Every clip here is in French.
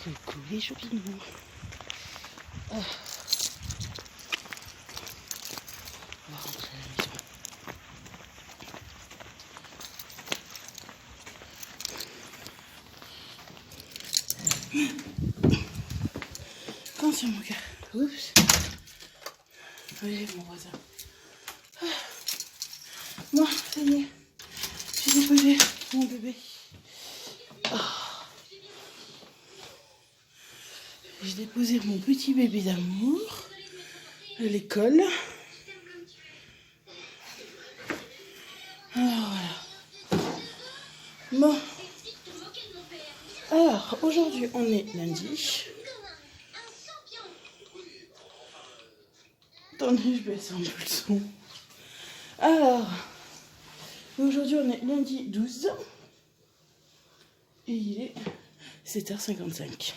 Coucou les champignons. On va rentrer à la maison. Quand c'est mon gars. Oups. Oui, mon voisin. Moi, ça y est. J'ai déposé mon bébé. J'ai déposé mon petit bébé d'amour à l'école. Alors voilà. Bon. Alors, aujourd'hui, on est lundi. Attendez, je baisse un peu le son. Alors, aujourd'hui, on est lundi 12. Et il est 7h55.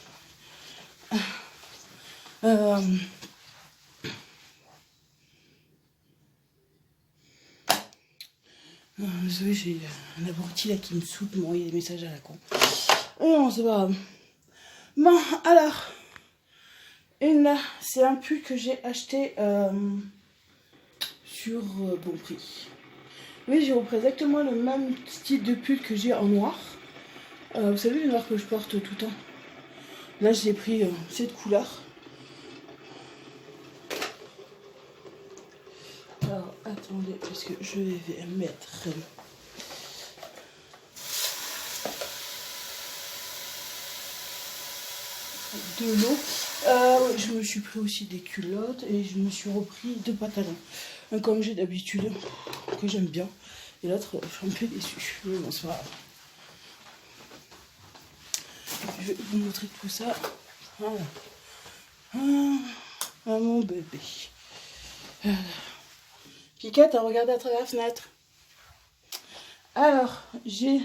Désolé, j'ai un abruti là qui me saoule pour m'envoyer des messages à la con. Non, c'est pas grave. Bon, alors, là, c'est un pull que j'ai acheté sur Bon Prix. Oui, j'ai repris exactement le même style de pull que j'ai en noir. Vous savez, le noir que je porte tout le temps. Là, j'ai pris cette couleur. Alors, attendez, parce que je vais mettre de l'eau. Je me suis pris aussi des culottes et je me suis repris 2 pantalons. Un comme j'ai d'habitude, que j'aime bien. Et l'autre, je suis un peu déçue. Mais bon, c'est pas grave. Je vais vous montrer tout ça. Voilà. Ah, mon bébé. Pika, t'as regardé à travers la fenêtre. Alors, j'ai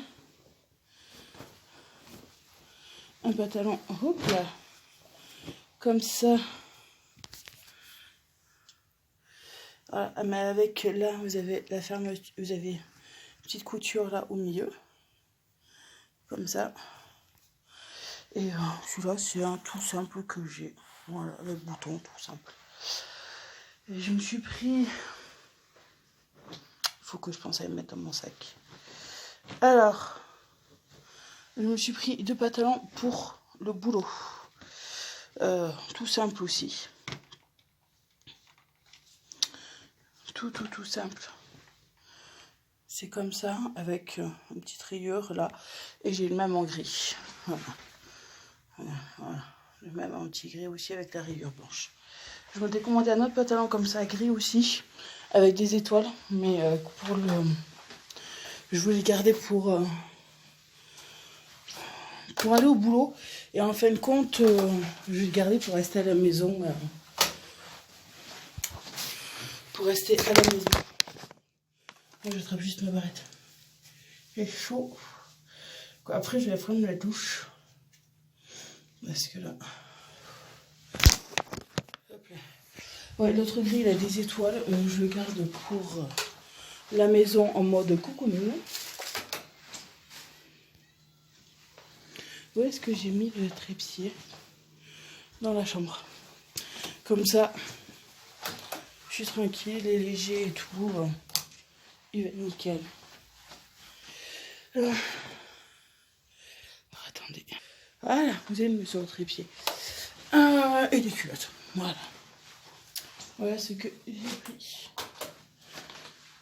un pantalon, hop là, comme ça. Voilà, mais avec là, vous avez la fermeture, vous avez une petite couture là au milieu, comme ça. Et celui-là, c'est un tout simple que j'ai. Voilà, le bouton tout simple. Et je me suis pris. Il faut que je pense à le mettre dans mon sac. Alors, je me suis pris 2 pantalons pour le boulot. Tout simple aussi. Tout simple. C'est comme ça, avec une petite rayure là. Et j'ai le même en gris. Voilà. Voilà. Le même en petit gris aussi avec la rayure blanche. Je m'étais commandé un autre pantalon comme ça, gris aussi, avec des étoiles. Mais pour le... Je voulais le garder pour aller au boulot. Et en fin de compte, je vais le garder pour rester à la maison. Pour rester à la maison. Moi, je attrape juste ma barrette. Il est chaud. Après, je vais prendre la douche. Parce que là... Hop là. Ouais, l'autre gris, il a des étoiles. Je le garde pour la maison en mode coucounou. Où est-ce que j'ai mis le trépied? Dans la chambre. Comme ça, je suis tranquille et léger et tout. Il va être nickel. Alors, attendez. Voilà, vous allez me mettre sur le trépied. Et des culottes. Voilà. Voilà ce que j'ai pris.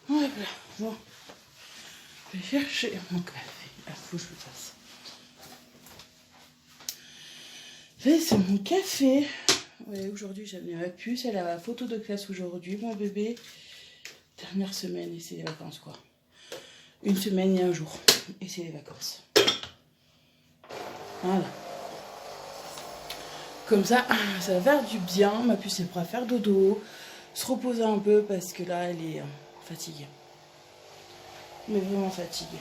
Voilà. Bon. Je vais chercher mon café. Il faut que je le fasse. C'est mon café. Ouais, aujourd'hui, j'ai amené ma puce. Elle a la photo de classe aujourd'hui, mon bébé. Dernière semaine et c'est les vacances, quoi. Une semaine et un jour. Et c'est les vacances. Voilà. Comme ça, ça va faire du bien. Ma puce est prête à faire dodo. Se reposer un peu parce que là, elle est fatiguée. Mais vraiment fatiguée.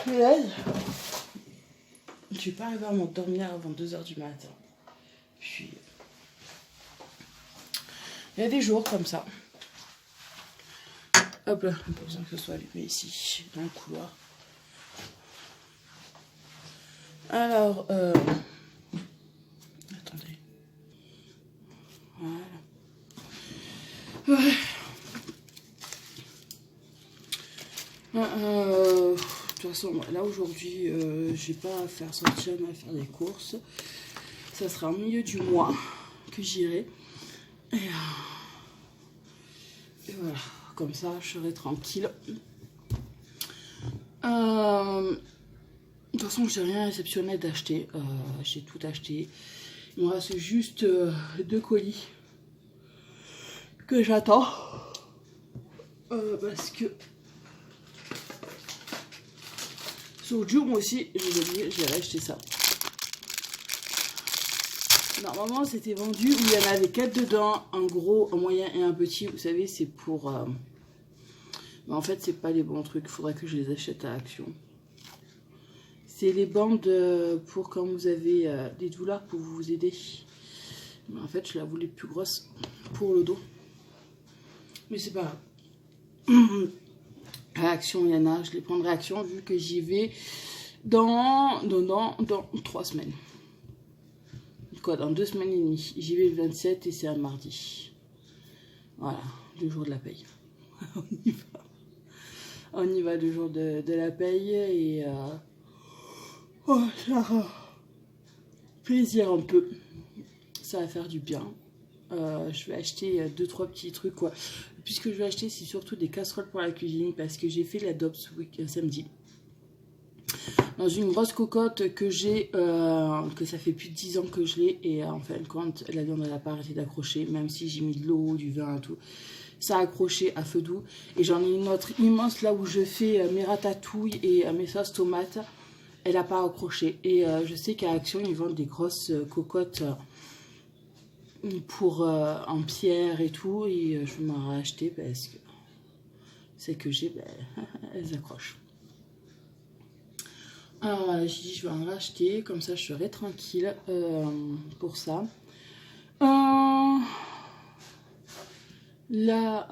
Mais là, je suis pas arrivée à m'endormir avant 2h du matin. Puis, il y a des jours comme ça. Hop là, pas besoin que ce soit allumé ici, dans le couloir. Alors, attendez. Voilà. Ouais. De toute façon, là aujourd'hui, j'ai pas à faire sortir, mais à faire des courses. Ça sera au milieu du mois que j'irai. Et voilà, comme ça, je serai tranquille. De toute façon, j'ai rien exceptionnel d'acheter. J'ai tout acheté. Il me reste juste 2 colis que j'attends. Parce que sur Joom aussi, j'ai oublié, j'ai acheté ça. Normalement, c'était vendu où il y en avait 4 dedans, un gros, un moyen et un petit. Vous savez, c'est pour... Mais en fait, c'est pas les bons trucs. Il faudrait que je les achète à Action. C'est les bandes pour quand vous avez des douleurs pour vous aider. Mais en fait, je la voulais plus grosse pour le dos. Mais c'est pas grave. À Action, il y en a. Je les prendrai à Action vu que j'y vais dans 3 semaines. Quoi, dans 2 semaines et demie. J'y vais le 27 et c'est un mardi. Voilà, le jour de la paye. On y va. On y va le jour de la paye et oh, ça plaisir un peu. Ça va faire du bien. Je vais acheter 2-3 petits trucs quoi. Puisque je vais acheter, c'est surtout des casseroles pour la cuisine parce que j'ai fait la dope ce samedi. Dans une grosse cocotte que j'ai, que ça fait plus de 10 ans que je l'ai. Et en fin de compte, la viande n'a pas arrêté d'accrocher, même si j'ai mis de l'eau, du vin et tout. Ça a accroché à feu doux. Et j'en ai une autre immense là où je fais mes ratatouilles et mes sauces tomates. Elle n'a pas accroché. Et je sais qu'à Action, ils vendent des grosses cocottes pour en pierre et tout. Et je vais m'en racheter parce que celles que j'ai, ben, elles accrochent. Alors j'ai dit je vais en racheter, comme ça je serai tranquille pour ça. Là,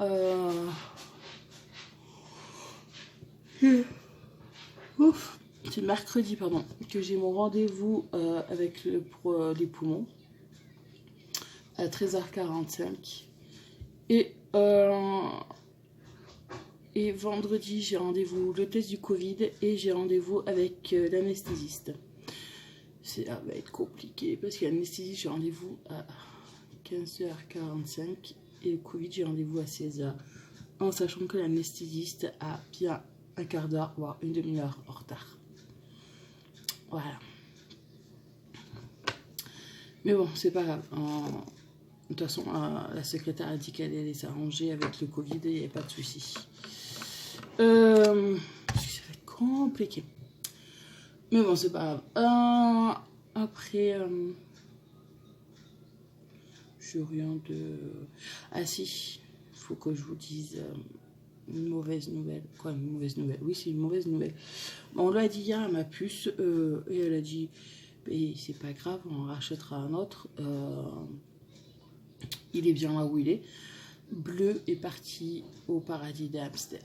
c'est mercredi, pardon, que j'ai mon rendez-vous avec pour les poumons à 13h45. Et vendredi, j'ai rendez-vous le test du Covid et j'ai rendez-vous avec l'anesthésiste. Ça va être compliqué parce que l'anesthésiste, j'ai rendez-vous à 15h45 et le Covid, j'ai rendez-vous à 16h. En sachant que l'anesthésiste a bien un quart d'heure, voire une demi-heure en retard. Voilà. Mais bon, c'est pas grave. De toute façon, la secrétaire a dit qu'elle allait s'arranger avec le Covid et il n'y avait pas de souci. Ça va être compliqué. Mais bon, c'est pas grave. Après, je rien de... Ah si, il faut que je vous dise une mauvaise nouvelle. Quoi, une mauvaise nouvelle? Oui, c'est une mauvaise nouvelle. On l'a dit hier à ma puce et elle a dit, c'est pas grave, on rachètera un autre. Il est bien là où il est. Bleu est parti au paradis des hamsters.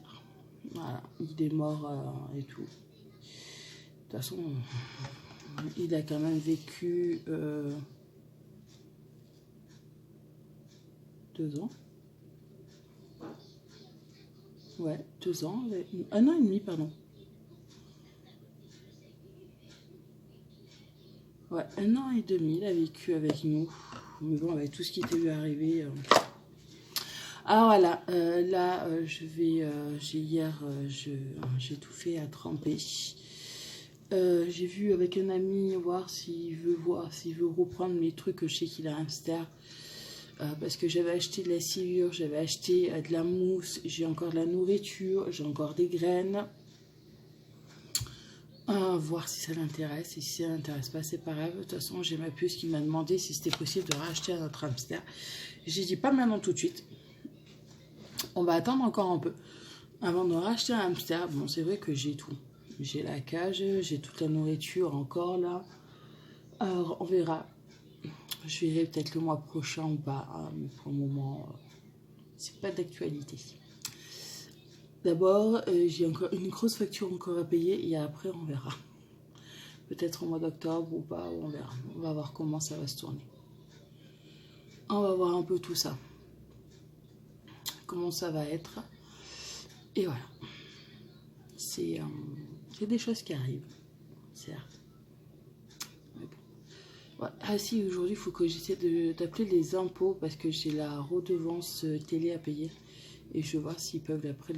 Voilà, il est mort et tout. De toute façon, il a quand même vécu 2 ans. Ouais, 2 ans. 1 an et demi, pardon. Ouais, 1 an et demi, il a vécu avec nous. Mais bon, avec tout ce qui était lui arrivé. Ah voilà, là, j'ai tout fait à tremper. J'ai vu avec un ami voir s'il veut reprendre les trucs que je sais qu'il a un hamster. Parce que j'avais acheté de la sciure, j'avais acheté de la mousse, j'ai encore de la nourriture, j'ai encore des graines. Voir si ça l'intéresse, et si ça l'intéresse pas, c'est pas grave. De toute façon, j'ai ma puce qui m'a demandé si c'était possible de racheter un autre hamster. J'ai dit pas maintenant tout de suite. On va attendre encore un peu avant de racheter un hamster. Bon, c'est vrai que j'ai tout. J'ai la cage, j'ai toute la nourriture encore là. Alors, on verra. Je verrai peut-être le mois prochain ou pas. Mais pour le moment, c'est pas d'actualité. D'abord, j'ai encore une grosse facture encore à payer et après, on verra. Peut-être au mois d'octobre ou pas, on verra. On va voir comment ça va se tourner. On va voir un peu tout ça. Comment ça va être. Et voilà. C'est des choses qui arrivent. Certes. Mais bon. Ouais. Ah si, aujourd'hui, il faut que j'essaie d'appeler les impôts parce que j'ai la redevance télé à payer. Et je vais voir s'ils peuvent, après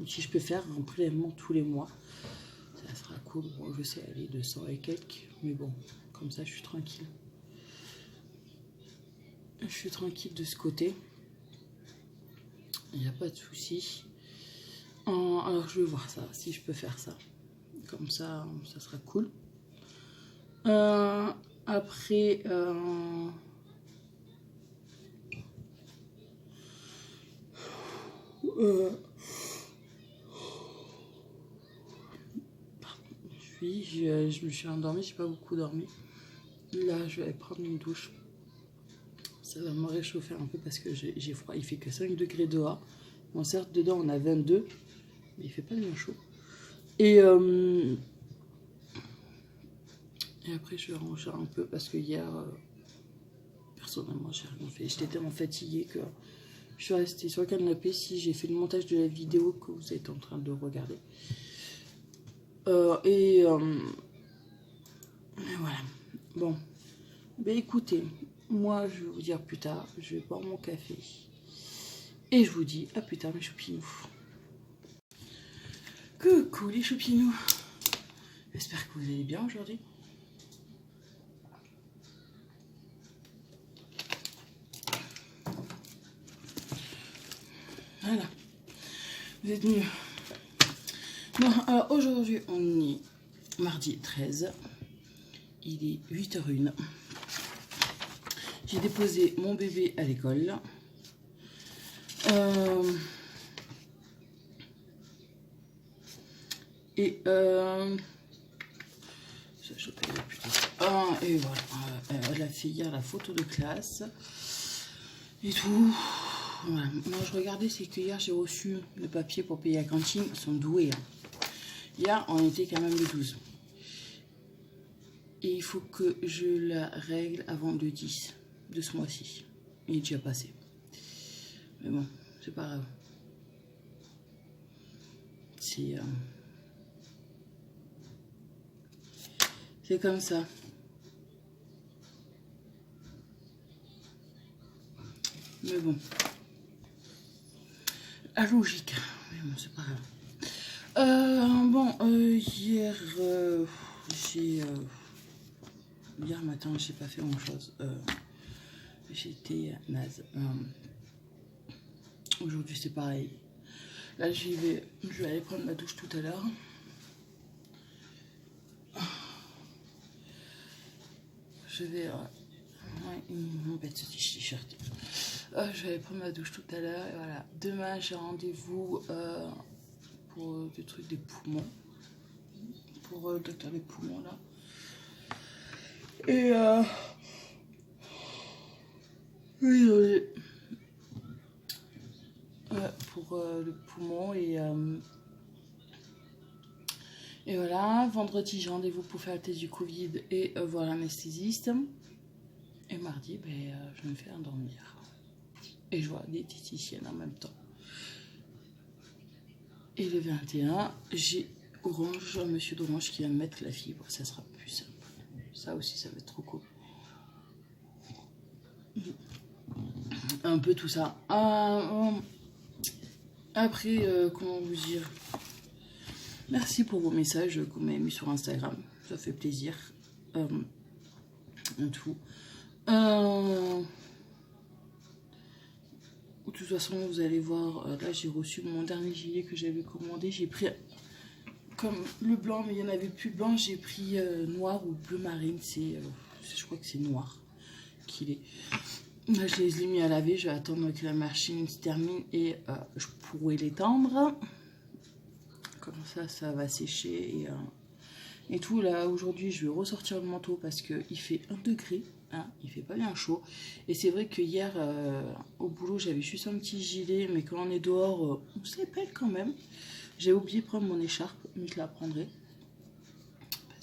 si je peux faire un prélèvement tous les mois. Ça sera cool. Bon, je sais, aller 200 et quelques. Mais bon, comme ça, je suis tranquille. Je suis tranquille de ce côté. Il n'y a pas de souci. Alors, je vais voir ça, si je peux faire ça. Comme ça, ça sera cool. Après... je me suis endormie, j'ai pas beaucoup dormi. Là, je vais aller prendre une douche. Ça va me réchauffer un peu parce que j'ai froid. Il fait que 5 degrés dehors. Bon, certes, dedans, on a 22, mais il fait pas bien chaud. Et après, je vais ranger un peu parce que hier, personnellement, j'ai rien fait. J'étais tellement fatiguée que je suis restée sur le canapé. Si j'ai fait le montage de la vidéo que vous êtes en train de regarder. Et voilà. Bon. Ben écoutez, moi, je vais vous dire plus tard. Je vais boire mon café. Et je vous dis à plus tard, mes choupinous. Coucou les choupinous. J'espère que vous allez bien aujourd'hui. Voilà. Vous êtes mieux. Bon, alors aujourd'hui, on est mardi 13. Il est 8h01. J'ai déposé mon bébé à l'école. Et voilà, elle a fait hier la photo de classe et tout. Voilà. Moi je regardais, c'est que hier j'ai reçu le papier pour payer la cantine. Ils sont doués. Hein. Hier on était quand même le 12. Et il faut que je la règle avant le 10 de ce mois-ci. Il est déjà passé. Mais bon, c'est pas grave. C'est comme ça. Mais bon. La logique. Mais bon, c'est pas grave. Hier, hier matin, j'ai pas fait grand chose. J'étais naze. Aujourd'hui, c'est pareil. Là, je vais aller prendre ma douche tout à l'heure. Je vais... ouais, il m'embête ce t-shirt. Je vais aller prendre ma douche tout à l'heure. Et voilà. Demain, j'ai rendez-vous pour des trucs des poumons. Pour le docteur des poumons, là. Et... oui, pour le poumon et voilà. Vendredi j'ai rendez-vous pour faire le test du Covid et voir l'anesthésiste. Et mardi je me fais endormir et je vois des diététiciennes en même temps. Et le 21 j'ai Orange, un monsieur d'Orange qui va me mettre la fibre. Ça sera plus simple. Ça aussi ça va être trop cool. Un peu tout ça. Après, comment vous dire, merci pour vos messages que vous m'avez mis sur Instagram. Ça fait plaisir. Tout. De toute façon, vous allez voir. Là, j'ai reçu mon dernier gilet que j'avais commandé. J'ai pris comme le blanc, mais il n'y en avait plus blanc. J'ai pris noir ou bleu marine. Je crois que c'est noir qu'il est. Là, je les ai mis à laver. Je vais attendre que la machine se termine et je pourrai l'étendre. Comme ça va sécher et tout. Là, aujourd'hui, je vais ressortir le manteau parce qu'il fait 1 degré. Hein, il fait pas bien chaud. Et c'est vrai que hier, au boulot, j'avais juste un petit gilet. Mais quand on est dehors, on se répète quand même. J'ai oublié de prendre mon écharpe, mais je la prendrai.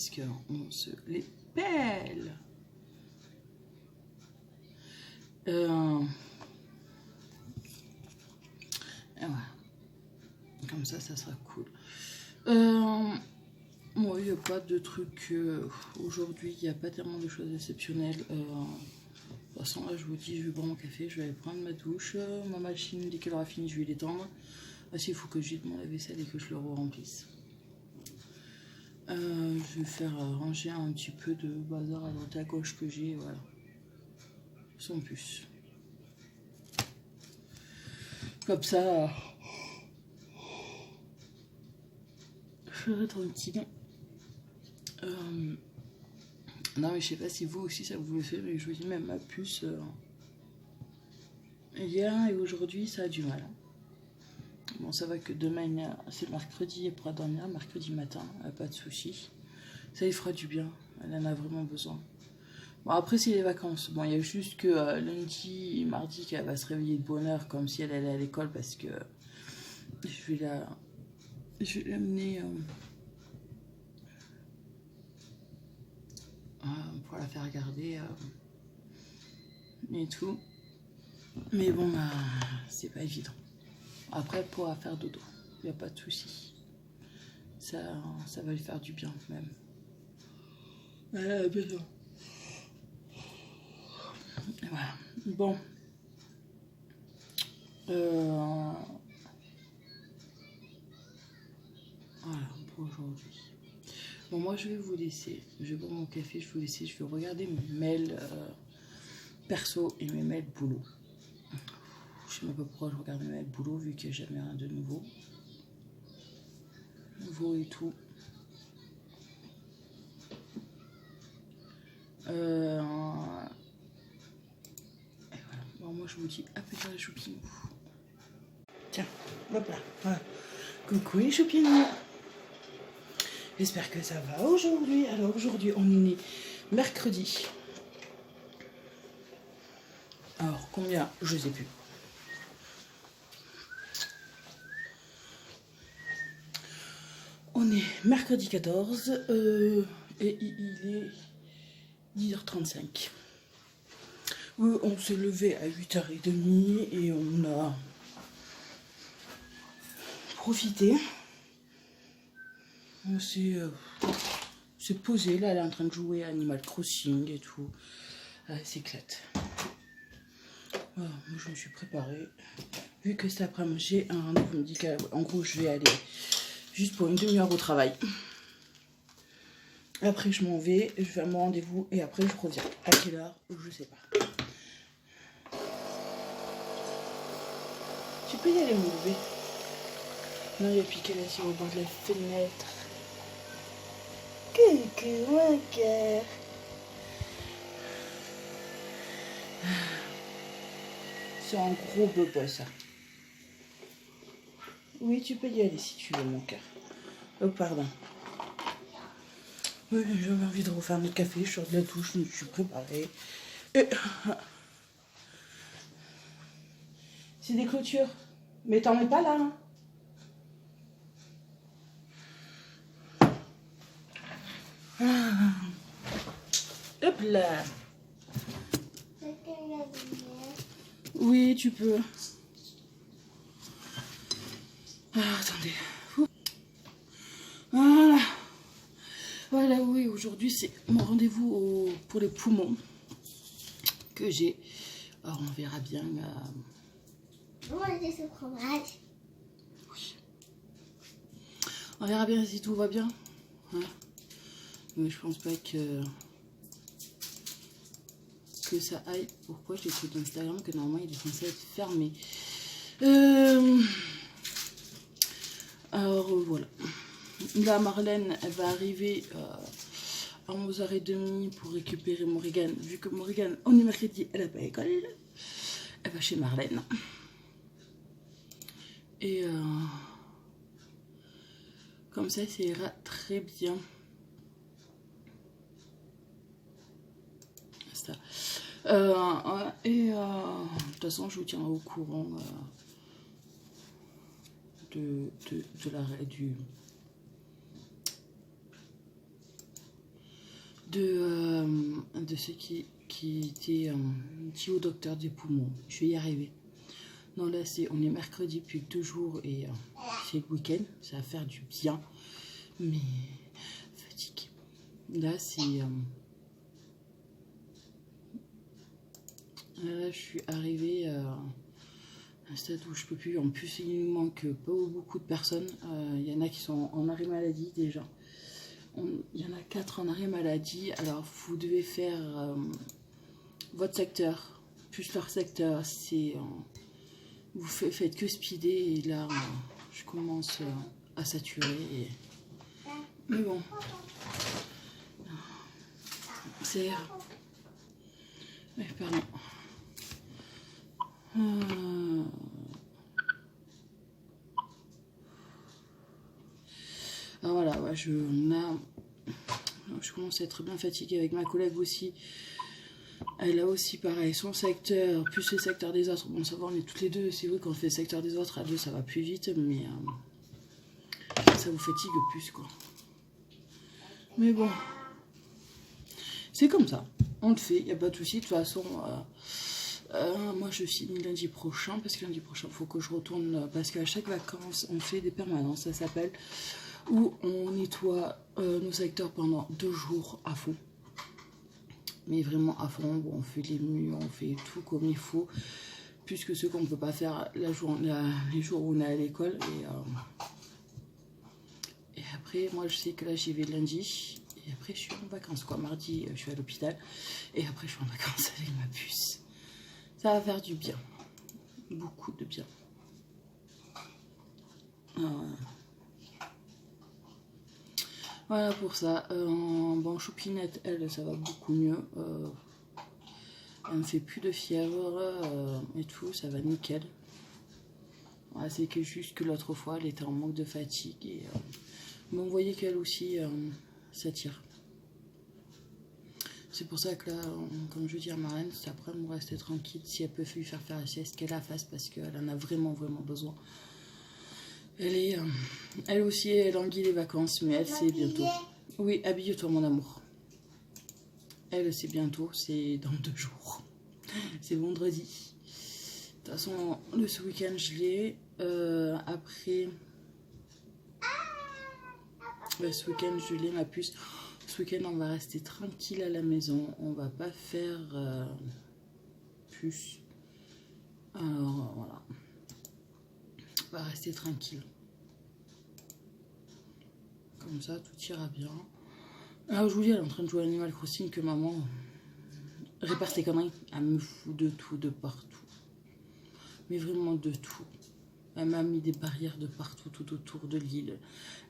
Parce qu'on se les pèle. Et voilà. Comme ça sera cool. Moi, il n'y a pas de truc aujourd'hui, il n'y a pas tellement de choses exceptionnelles. De toute façon, là, je vous dis, je vais boire mon café, je vais aller prendre ma douche. Ma machine, dès qu'elle aura fini, je vais l'étendre. Parce qu'il faut que j'aide mon lave-vaisselle et que je le remplisse. Je vais faire ranger un petit peu de bazar à droite à gauche que j'ai, voilà. Sans plus. Comme ça, je serai tranquille. Non mais je sais pas si vous aussi ça vous le fait, mais je vous dis même ma puce hier et aujourd'hui ça a du mal. Bon ça va que demain c'est mercredi et pourra dormir mercredi matin, pas de soucis. Ça lui fera du bien, elle en a vraiment besoin. Bon après c'est les vacances, bon il y a juste que lundi et mardi qu'elle va se réveiller de bonne heure comme si elle allait à l'école parce que je vais l'amener pour la faire regarder et tout. Mais bon, c'est pas évident. Après, elle pourra faire dodo. Il n'y a pas de souci. Ça va lui faire du bien même. Elle a besoin. Voilà. Bon. Voilà pour aujourd'hui. Bon, moi je vais vous laisser. Je vais boire mon café, je vais vous laisser. Je vais regarder mes mails perso et mes mails boulot. Je sais même pas pourquoi je regarde mes mails boulot vu qu'il n'y a jamais rien de nouveau. Nouveau et tout. Et voilà. Bon, moi je vous dis à plus tard les choupinous. Tiens, hop là. Voilà. Coucou les choupinous. J'espère que ça va aujourd'hui. Alors aujourd'hui on est mercredi. Alors combien? Je sais plus. On est mercredi 14 et il est 10h35. On s'est levé à 8h30 et on a profité. On s'est posé. Là, elle est en train de jouer à Animal Crossing et tout. Elle s'éclate. Voilà, moi, je me suis préparée. Vu que cet après-midi, j'ai un rendez-vous médical. En gros, je vais aller juste pour une demi-heure au travail. Après, je m'en vais. Je vais à mon rendez-vous et après, je reviens. À quelle heure? Je sais pas. Tu peux y aller, mon bébé. Non, il y a piqué là sur le bord de la fenêtre. Coucou, mon cœur. C'est un gros bebe, ça. Oui, tu peux y aller si tu veux, mon cœur. Oh, pardon. Oui, j'avais envie de refaire notre café. Je sors de la douche, je me suis préparée. Et... c'est des clôtures. Mais t'en mets pas là, hein. Hop là. Oui, tu peux. Attendez. Voilà. Voilà, oui, aujourd'hui c'est mon rendez-vous pour les poumons que j'ai. Alors on verra bien. Manger ce fromage. Oui. On verra bien si tout va bien. Hein, mais je pense pas que ça aille. Pourquoi j'ai trouvé d'Instagram que normalement il est censé être fermé. Alors voilà. Là Marlène elle va arriver à 11h30 pour récupérer Morrigan. Vu que Morrigan on est mercredi, elle n'a pas école. Elle va chez Marlène. Et comme ça ira très bien. Ça. De toute façon je vous tiendrai au courant de l'arrêt de ceux qui étaient dit au docteur des poumons. Je vais y arriver. Non, là, on est mercredi depuis 2 jours et c'est le week-end. Ça va faire du bien. Mais fatigué. Là, là, je suis arrivée à un stade où je peux plus. En plus, il nous manque pas beaucoup de personnes. Il y en a qui sont en arrêt maladie déjà. Il y en a 4 en arrêt maladie. Alors, vous devez faire votre secteur, plus leur secteur. Vous faites que speeder et là, je commence à saturer. Mais bon, c'est... Ouais, pardon. Alors voilà, ouais, je commence à être bien fatiguée avec ma collègue aussi. Elle a aussi pareil son secteur, plus le secteur des autres. Bon, ça va, on est toutes les deux. C'est vrai qu'on fait le secteur des autres à deux, ça va plus vite, mais ça vous fatigue plus, quoi. Mais bon, c'est comme ça. On le fait, il n'y a pas de souci. De toute façon, moi je finis lundi prochain, parce que lundi prochain, il faut que je retourne, parce qu'à chaque vacances, on fait des permanences, ça s'appelle, où on nettoie nos secteurs pendant 2 jours à fond. Mais vraiment à fond, bon, on fait les murs, on fait tout comme il faut, puisque ce qu'on ne peut pas faire les jours où on est à l'école. Et après, moi je sais que là j'y vais lundi, et après je suis en vacances, quoi. Mardi, je suis à l'hôpital, et après je suis en vacances avec ma puce. Ça va faire du bien, beaucoup de bien. Voilà pour ça. Bon, Choupinette, elle, ça va beaucoup mieux. Elle ne fait plus de fièvre et tout, ça va nickel. Voilà, c'est que juste que l'autre fois, elle était en manque de fatigue. Et, mais on voyait qu'elle aussi, ça tire. C'est pour ça que là, comme je dis à Marlène, c'est après, on va rester tranquille. Si elle peut lui faire la sieste, qu'elle la fasse parce qu'elle en a vraiment, vraiment besoin. Elle aussi, elle languit les vacances, mais elle, c'est bientôt. Oui, habille-toi, mon amour. Elle, c'est bientôt, c'est dans 2 jours. C'est vendredi. De toute façon, ce week-end, je l'ai. Après, ce week-end, je l'ai, ma puce. Ce week-end, on va rester tranquille à la maison. On va pas faire plus. Alors, voilà. On va rester tranquille. Comme ça, tout ira bien. Alors, je vous dis, elle est en train de jouer à Animal Crossing que maman répare ses conneries. Elle me fout de tout, de partout. Mais vraiment de tout. Elle m'a mis des barrières de partout, tout autour de l'île.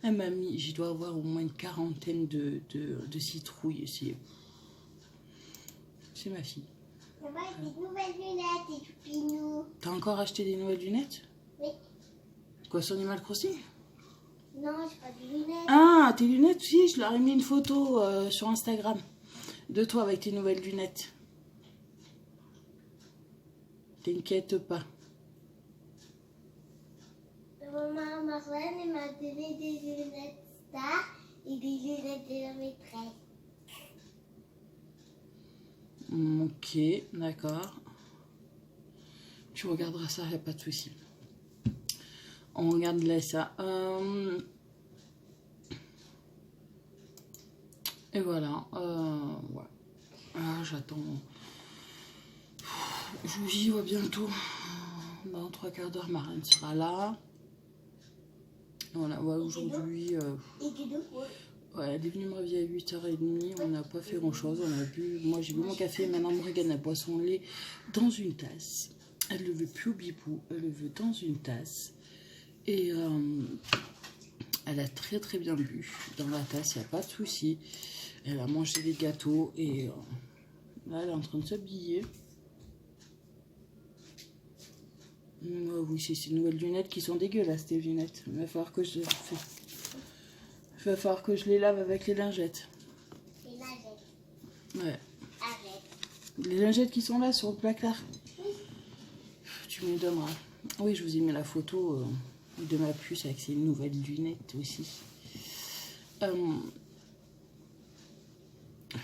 Elle m'a mis, j'y dois avoir au moins une 40aine de citrouilles. C'est ma fille. Maman, des nouvelles lunettes et Toupinou. T'as encore acheté des nouvelles lunettes? Oui. Quoi, sur Animal Crossing? Non, j'ai pas de lunettes. Ah, tes lunettes, si, je leur ai mis une photo sur Instagram de toi avec tes nouvelles lunettes. T'inquiète pas. Maman, Marlène m'a donné des lunettes Star et des lunettes de la maîtresse. Ok, d'accord. Tu regarderas ça, il n'y a pas de souci. On regarde là ça. Et voilà. Ouais. Ah, j'attends. Je vous y vois bientôt. Dans 3 quarts d'heure, Marlène sera là. Voilà, ouais, aujourd'hui. Ouais, elle est venue me réveiller à 8h30. On n'a pas fait grand chose. On a bu. Moi, j'ai bu mon café. Maintenant, Morgane, elle boit son lait dans une tasse. Elle le veut plus au bibou. Elle le veut dans une tasse. Et elle a très très bien bu dans la tasse. Il n'y a pas de souci. Elle a mangé des gâteaux. Et là, elle est en train de s'habiller. Oui, c'est ces nouvelles lunettes qui sont dégueulasses, tes lunettes. Il va falloir que je les lave avec les lingettes. Les lingettes. Ouais. Avec. Les lingettes qui sont là sur le placard. Tu me donneras. Oui, je vous ai mis la photo de ma puce avec ses nouvelles lunettes aussi.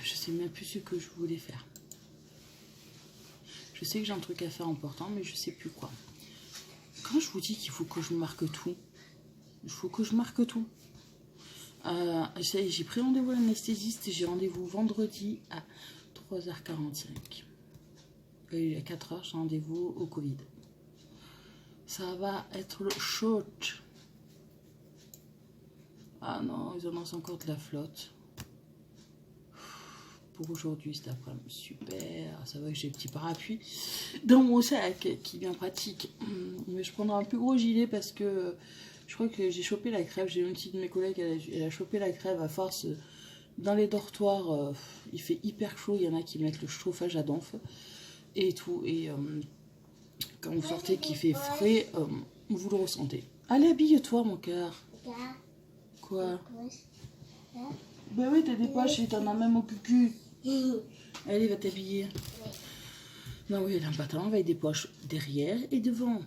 Je sais même plus ce que je voulais faire. Je sais que j'ai un truc à faire important, mais je sais plus quoi. Quand je vous dis qu'il faut que je marque tout, il faut que je marque tout. J'ai pris rendez-vous à l'anesthésiste et j'ai rendez-vous vendredi à 3h45. Et à 4h, j'ai rendez-vous au Covid. Ça va être le short. Ah non, ils annoncent encore de la flotte. Pour aujourd'hui, cet après-midi, super. Ça va que j'ai le petit parapluie dans mon sac qui est bien pratique. Mais je prendrai un plus gros gilet parce que je crois que j'ai chopé la crève. J'ai une petite de mes collègues, elle a chopé la crève à force. Dans les dortoirs, il fait hyper chaud. Il y en a qui mettent le chauffage à donf et tout. Et quand vous sortez qu'il fait frais, vous le ressentez. Allez, habille-toi, mon cœur. Quoi? Bah oui, t'as des poches et t'en as même au cucu. Allez, va t'habiller. Non, oui, elle a un pantalon avec des poches derrière et devant.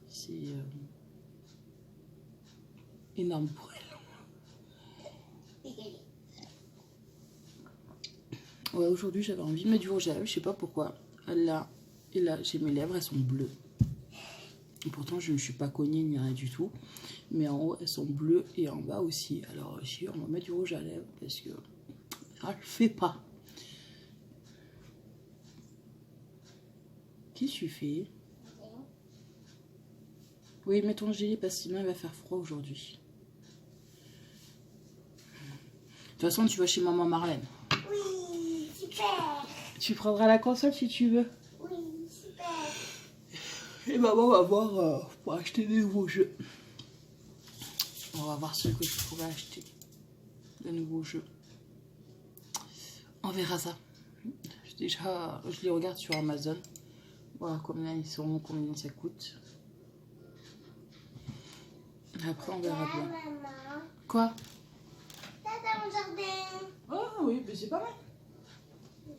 C'est énorme pour elle. Ouais, aujourd'hui, j'avais envie de mettre du rouge à lèvres, je sais pas pourquoi. Là, et là, j'ai mes lèvres, elles sont bleues. Et pourtant, je ne suis pas cognée ni rien du tout. Mais en haut, elles sont bleues et en bas aussi. Alors ici, on va mettre du rouge à lèvres parce que ça ne le fait pas. Qu'est-ce que tu fais? Oui, mets ton gilet parce que sinon il va faire froid aujourd'hui. De toute façon, tu vas chez maman Marlène. Oui, super. Tu prendras la console si tu veux. Oui, super. Et maman va voir pour acheter des nouveaux jeux. On va voir ce que je pourrais acheter. De nouveaux jeux. On verra ça. Déjà, je les regarde sur Amazon. Voilà combien ils sont, combien ça coûte. Après, on verra bien. Maman. Quoi? Ça, dans mon jardin. Ah oui, mais c'est pas mal.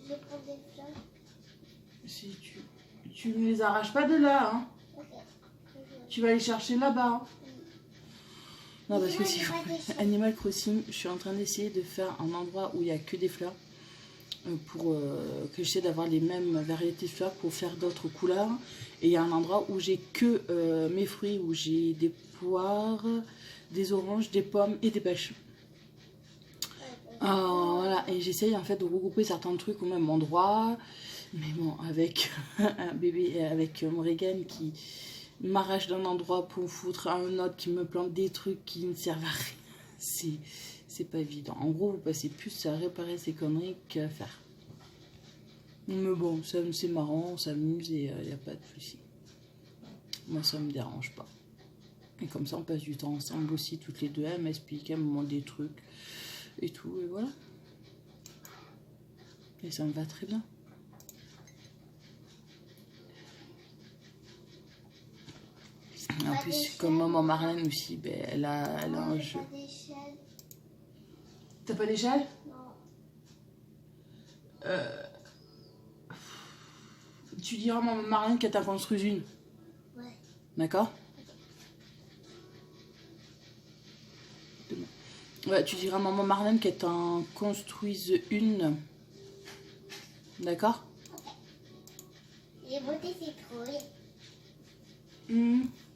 Je prends des fleurs. Si tu ne les arraches pas de là, hein. Ok. Tu vas les chercher là-bas. Hein. Non, parce que Moi, si j'ai pas des choses. Animal Crossing, je suis en train d'essayer de faire un endroit où il n'y a que des fleurs. Pour que j'essaie d'avoir les mêmes variétés de fleurs pour faire d'autres couleurs. Et il y a un endroit où j'ai que mes fruits, où j'ai des poires, des oranges, des pommes et des pêches. Voilà, et j'essaye en fait de regrouper certains trucs au même endroit. Mais bon, avec un bébé, avec Morrigan qui m'arrache d'un endroit pour foutre à un autre, qui me plante des trucs qui ne servent à rien. C'est pas évident. En gros, vous passez plus à réparer ces conneries qu'à faire. Mais bon, c'est marrant, on s'amuse et il n'y a pas de souci. Moi, ça me dérange pas. Et comme ça, on passe du temps ensemble aussi, toutes les deux. Elle m'explique à un moment des trucs et tout, et voilà. Et ça me va très bien. Et en plus, comme maman Marlène aussi, ben, elle a un jeu. T'as pas d'échelle? Non. Tu diras à maman Marlène qu'elle t'a construit une. Ouais. D'accord? Ouais, tu diras à maman Marlène qu'elle t'en construise une. D'accord? J'ai voté citrouille.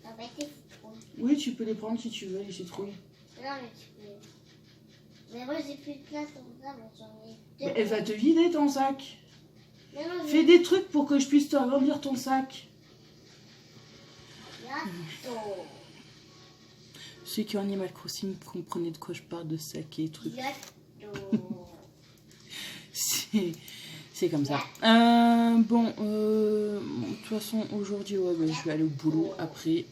Ça va être citrouille. Oui, tu peux les prendre si tu veux, les citrouilles. Non, mais tu peux. Mais moi, j'ai plus de place comme ça, mais j'en ai deux. Mais elle va te vider ton sac. Mais non, Fais des trucs pour que je puisse te remplir ton sac. Gâteau. Ceux qui ont Animal Crossing comprenaient de quoi je parle, de sac et trucs. Gâteau. C'est comme ça. Bon, de toute façon, aujourd'hui, ouais, bah, je vais aller au boulot. Après,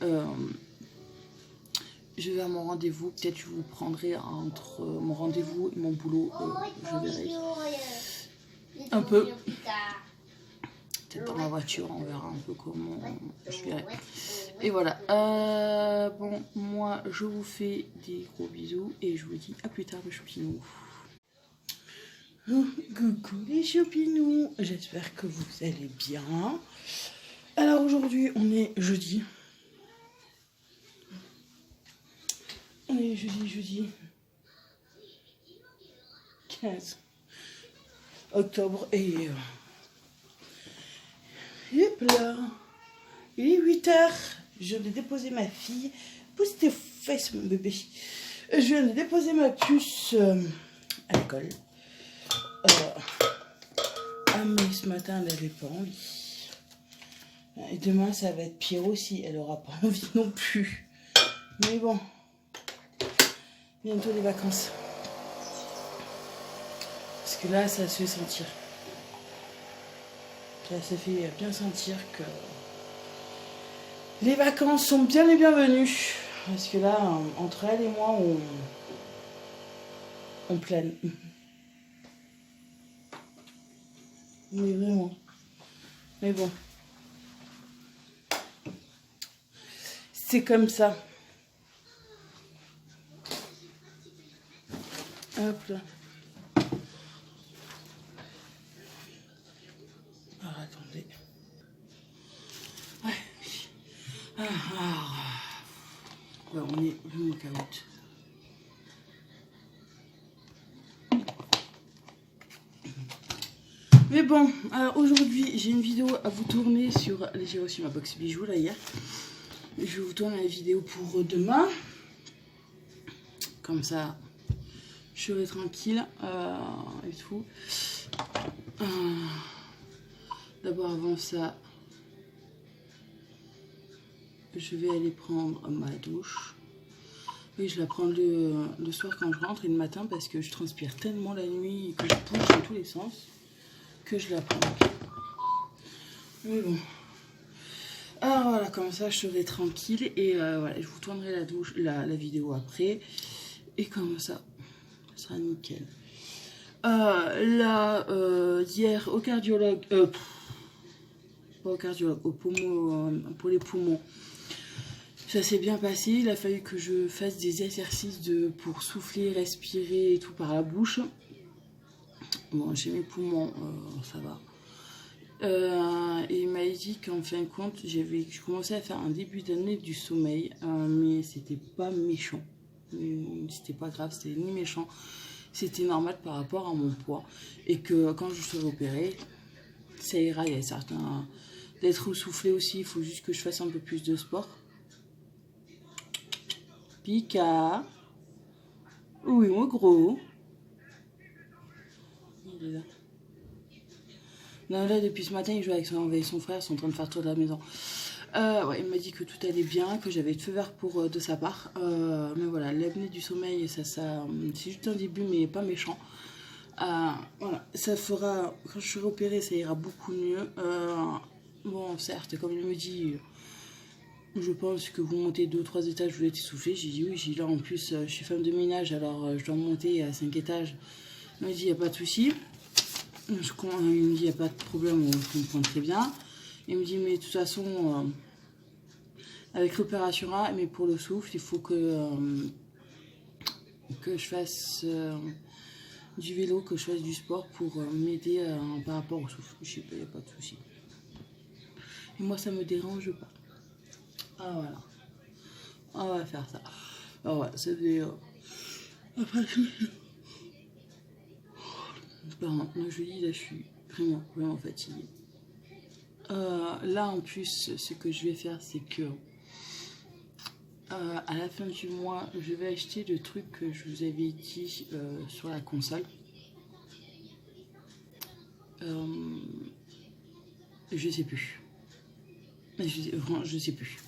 je vais à mon rendez-vous. Peut-être que je vous prendrai entre mon rendez-vous et mon boulot. Je verrai. Un peu. Peut-être dans ma voiture, on verra un peu comment je verrai. Et voilà. Bon, moi, je vous fais des gros bisous et je vous dis à plus tard, mes choupinous. Coucou les choupinous, j'espère que vous allez bien. Alors aujourd'hui, on est jeudi. On est jeudi 15 octobre. Et hop là. Il est 8h. Je viens de déposer ma fille. Pousse tes fesses, mon bébé. Je viens de déposer ma puce à l'école. Mais ce matin, elle n'avait pas envie. Et demain, ça va être pire aussi. Elle n'aura pas envie non plus. Mais bon. Bientôt les vacances. Parce que là, ça se fait sentir. Ça se fait bien sentir que les vacances sont bien les bienvenues. Parce que là, entre elle et moi, on plane. Mais vraiment. Mais bon. C'est comme ça. Hop là. Alors, attendez. Ouais. Ouais, on est vraiment caoute. Mais bon, alors aujourd'hui, j'ai une vidéo à vous tourner sur... J'ai reçu ma box bijoux là hier. Je vais vous tourner la vidéo pour demain. Comme ça, je serai tranquille et tout. D'abord, avant ça, je vais aller prendre ma douche. Oui, je la prends le soir quand je rentre et le matin parce que je transpire tellement la nuit et que je bouge dans tous les sens que je la prends. Mais bon. Alors voilà, comme ça je serai tranquille et voilà, je vous tournerai la vidéo après. Et comme ça, ça sera nickel. Là, hier au cardiologue, pas au cardiologue, au poumon, pour les poumons. Ça s'est bien passé, il a fallu que je fasse des exercices pour souffler, respirer et tout par la bouche. Bon, j'ai mes poumons, ça va. Et il m'a dit qu'en fin de compte, je commençais à faire un début d'année du sommeil, mais c'était pas méchant. C'était pas grave, c'était ni méchant. C'était normal par rapport à mon poids. Et que quand je serai opérée, ça ira, il y a certains... D'être essoufflé aussi, il faut juste que je fasse un peu plus de sport. Pika. Oui, mon gros. Il est là. Non, là, depuis ce matin, il joue avec son frère, ils sont en train de faire tour de la maison. Ouais, il m'a dit que tout allait bien, que j'avais de feu vert de sa part. Mais voilà, l'apnée du sommeil, ça c'est juste un début, mais pas méchant. Voilà, ça fera, quand je serai opérée, ça ira beaucoup mieux. Bon, certes, comme il me dit, je pense que vous montez 2 ou 3 étages, vous êtes essoufflé. J'ai dit oui, j'ai dit là en plus, je suis femme de ménage, alors je dois monter à 5 étages. Il m'a dit, il n'y a pas de souci. Il me dit, il n'y a pas de problème, on comprend très bien. Il me dit, mais de toute façon, avec l'opération A, mais pour le souffle, il faut que je fasse du vélo, que je fasse du sport pour m'aider par rapport au souffle. Je sais pas, il n'y a pas de souci. Et moi, ça me dérange pas. Ah voilà. On va faire ça. Ah ouais, ça fait... Après, pardon, moi je dis là, je suis vraiment fatiguée. Là, en plus, ce que je vais faire, c'est que à la fin du mois, je vais acheter le truc que je vous avais dit sur la console. Je sais plus. Je sais plus.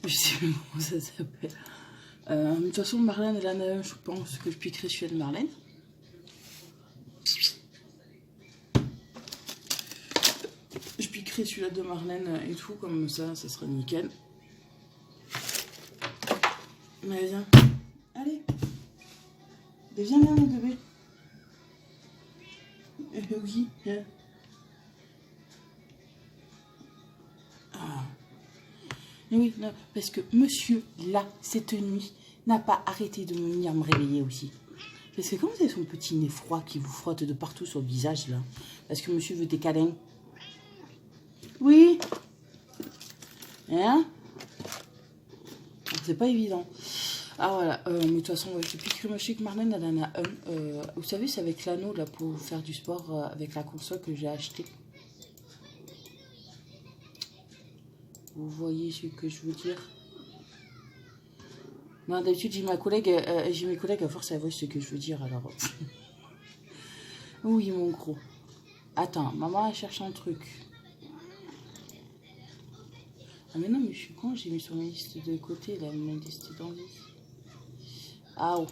Je sais plus comment ça s'appelle. De toute façon, Marlène, elle en a un, je pense que je piquerai celui de Marlène. Je piquerai celui-là de Marlène et tout, comme ça sera nickel. Mais viens. Allez. Viens là, mon bébé. Oui. Ah. Oui, non, parce que monsieur, là, cette nuit, n'a pas arrêté de venir me réveiller aussi. Parce que quand vous avez son petit nez froid qui vous frotte de partout sur le visage, là, parce que monsieur veut des câlins. Oui. Hein? C'est pas évident. Ah voilà, mais de toute façon, je depuis que je sais que Marlène, elle en a un. Vous savez, c'est avec l'anneau là pour faire du sport avec la console que j'ai acheté. Vous voyez ce que je veux dire? Non, d'habitude, j'ai mes collègues, à force, elles voient ce que je veux dire, alors. Oui, mon gros. Attends, maman, elle cherche un truc. Ah, mais non, mais je suis con, j'ai mis sur ma liste de côté, là, ma liste d'envie. Ah, oh.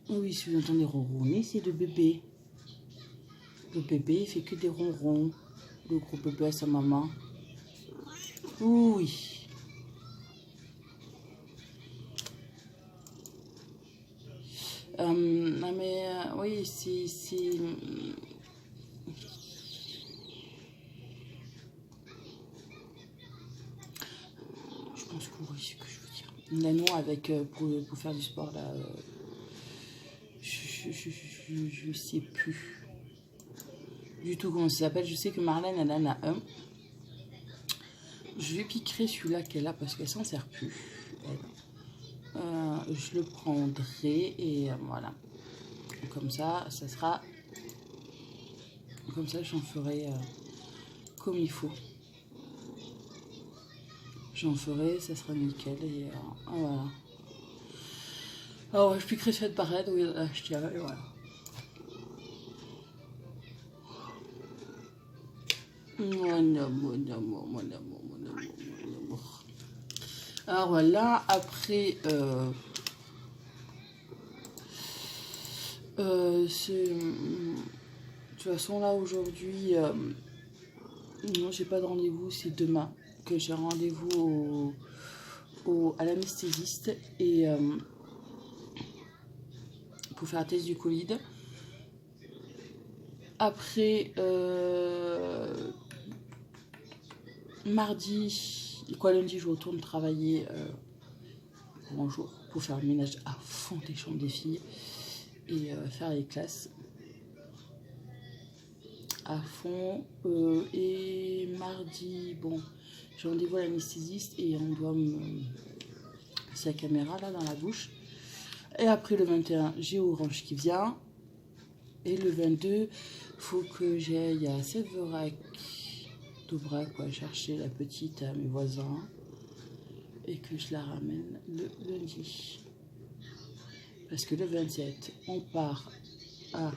Oui, si vous entendez ronronner, c'est le bébé. Le bébé, il fait que des ronrons. Le gros bébé à sa maman. Oui. Non mais oui, c'est... Je pense que vous voyez ce que je veux dire. L'anneau avec, pour faire du sport, là, je sais plus du tout comment ça s'appelle. Je sais que Marlène, elle en a un. Je lui piquerai celui-là qu'elle a parce qu'elle s'en sert plus. Je le prendrai et voilà. Comme ça, ça sera... Comme ça, j'en ferai comme il faut. J'en ferai, ça sera nickel. Et voilà. Alors, je piquerai cette barrette, oui, là, je dirais, voilà. Mon amour, mon amour, mon amour, mon amour, mon amour. Alors voilà, après... de toute façon là aujourd'hui non j'ai pas de rendez-vous, c'est demain que j'ai rendez-vous à l'anesthésiste et pour faire la test du Covid. Après mardi, quoi, lundi je retourne travailler bonjour pour faire le ménage à fond des chambres des filles et faire les classes à fond. Et mardi, bon, j'ai rendez-vous à l'anesthésiste et on doit me passer la caméra là dans la bouche. Et après le 21, j'ai Orange qui vient. Et le 22, faut que j'aille à Séverac, d'Aubrac, quoi, chercher la petite à mes voisins et que je la ramène le lundi. Parce que le 27, on part à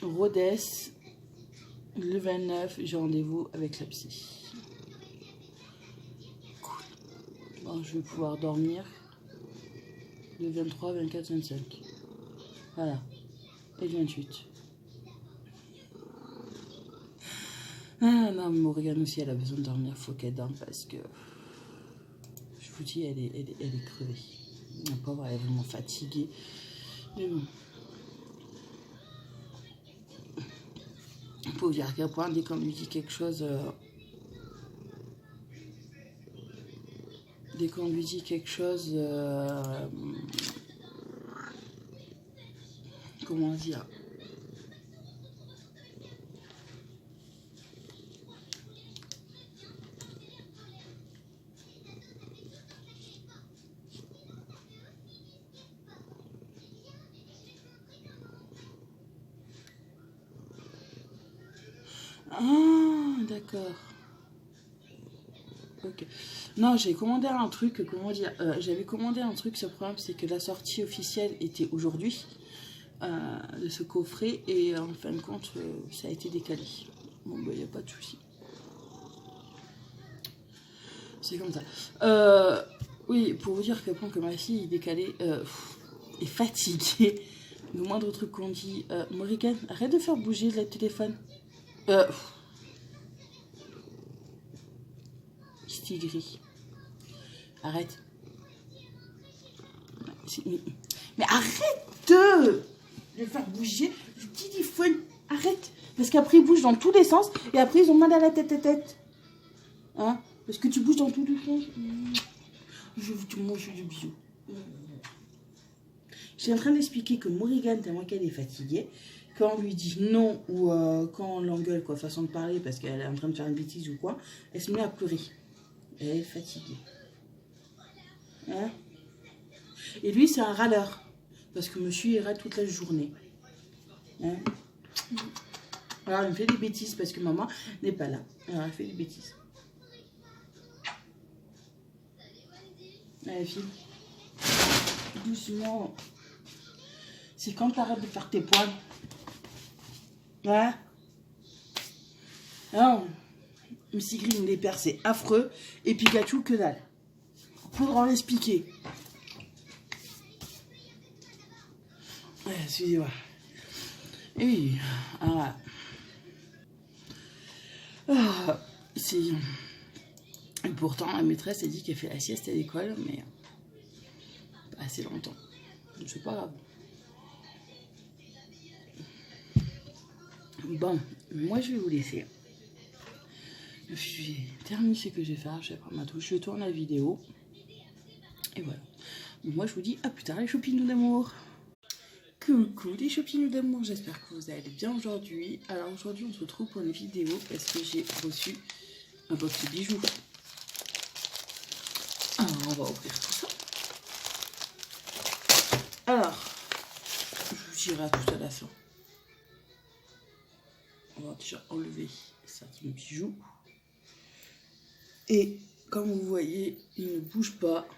Rodez. Le 29, j'ai rendez-vous avec la psy. Cool. Bon, je vais pouvoir dormir. Le 23, 24, 25. Voilà. Et le 28. Ah non, mais Morgane aussi, elle a besoin de dormir. Faut qu'elle dorme parce que... Je vous dis, elle est crevée. La pauvre, elle est vraiment fatiguée. Mais bon. Faut dire à quel point, dès qu'on lui dit quelque chose... Dès qu'on lui dit quelque chose... comment dire? Ah, d'accord. Ok. Non, j'ai commandé un truc, comment dire, j'avais commandé un truc, ce problème c'est que la sortie officielle était aujourd'hui de ce coffret et en fin de compte ça a été décalé. Bon bah il n'y a pas de souci. C'est comme ça. Oui, pour vous dire à quel point que ma fille est décalée, est fatiguée. Le moindre truc qu'on dit, Morgane, arrête de faire bouger le téléphone. C'est gris. Arrête. Mais arrête de le faire bouger le téléphone. Arrête. Parce qu'après, ils bougent dans tous les sens. Et après, ils ont mal à la tête. Hein? Parce que tu bouges dans tous les sens. Je veux te manger du bisou. Je suis en train d'expliquer que Morgane, tellement qu'elle est fatiguée, quand on lui dit non ou quand on l'engueule, quoi, façon de parler, parce qu'elle est en train de faire une bêtise ou quoi, elle se met à pleurer. Elle est fatiguée. Hein? Et lui, c'est un râleur. Parce que monsieur, il râle toute la journée. Hein? Alors, il fait des bêtises parce que maman n'est pas là. Alors, elle fait des bêtises. Allez, fille. Doucement. C'est quand t'arrêtes de faire tes poils. Hein? Non. Missy Green, les pères, c'est affreux. Et Pikachu, que dalle. Faudra en expliquer. Excusez-moi. Et oui. Ah. Ah, c'est... Et pourtant, la maîtresse a dit qu'elle fait la sieste à l'école, mais pas assez longtemps. C'est pas grave. Bon, moi je vais vous laisser. Je vais terminer ce que je vais faire. Je vais prendre ma touche, je tourne la vidéo. Et voilà. Moi je vous dis à plus tard les chopinous d'amour. Coucou les chopinous d'amour, j'espère que vous allez bien aujourd'hui. Alors aujourd'hui on se retrouve pour une vidéo parce que j'ai reçu un box de bijoux. Alors on va ouvrir tout ça. Alors, je vous dirai tout à la fin. On va déjà enlever certains bijoux. Et comme vous voyez, il ne bouge pas.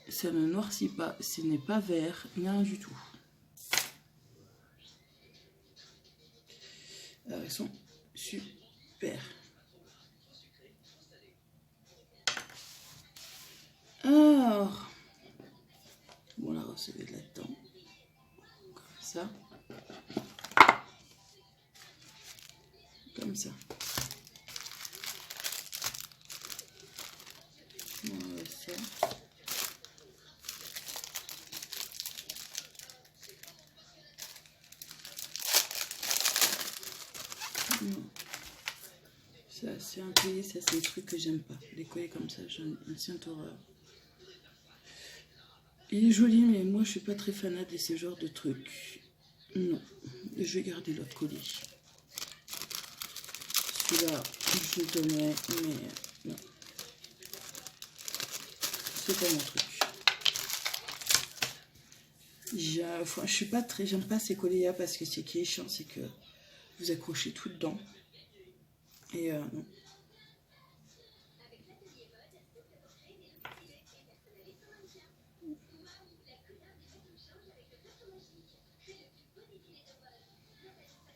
Ça ne noircit pas, ce n'est pas vert, rien du tout. Alors, ils sont super. Alors, bon, on la recevait de là-dedans. Comme ça. Comme ça. Voilà ça. Ça c'est un collier, ça c'est des trucs que j'aime pas. Les colliers comme ça, j'ai une sainte horreur. Il est joli, mais moi je suis pas très fanat de ce genre de trucs. Non, je vais garder l'autre collier. Celui-là, je le donnerai, mais non. C'est pas mon truc. Je suis pas très, j'aime pas ces colliers là parce que ce qui est chiant, c'est que vous accrochez tout dedans. Et non.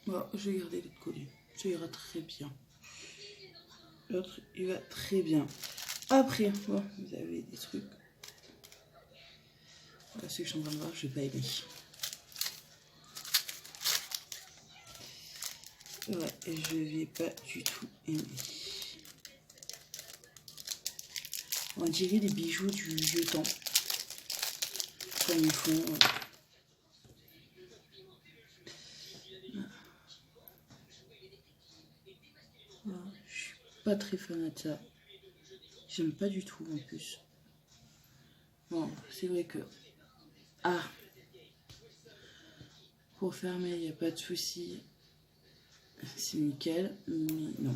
Bon, je vais garder l'autre collier. Ça ira très bien. L'autre, il va très bien. Après, bon, vous avez des trucs. Voilà, ceux que je suis en train de voir, je vais pas aimer. Ouais, je vais pas du tout aimer. On dirait des bijoux du vieux temps. Comme ils font. Voilà, je suis pas très fan de ça. J'aime pas du tout en plus. Bon, c'est vrai que... Ah, pour fermer, il n'y a pas de souci. C'est nickel, mais non.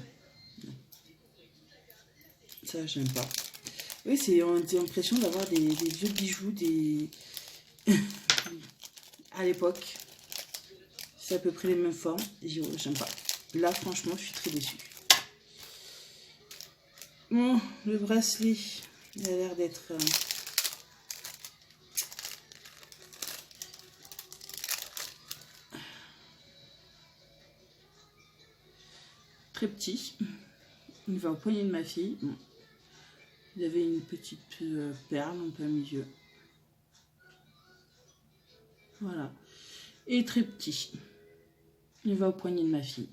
Ça, j'aime pas. Oui, on a l'impression d'avoir des vieux bijoux à l'époque. C'est à peu près les mêmes formes. J'aime pas. Là, franchement, je suis très déçue. Bon, le bracelet, il a l'air d'être... très petit. Il va au poignet de ma fille. Bon. Il avait une petite perle en plein milieu. Voilà. Et très petit. Il va au poignet de ma fille.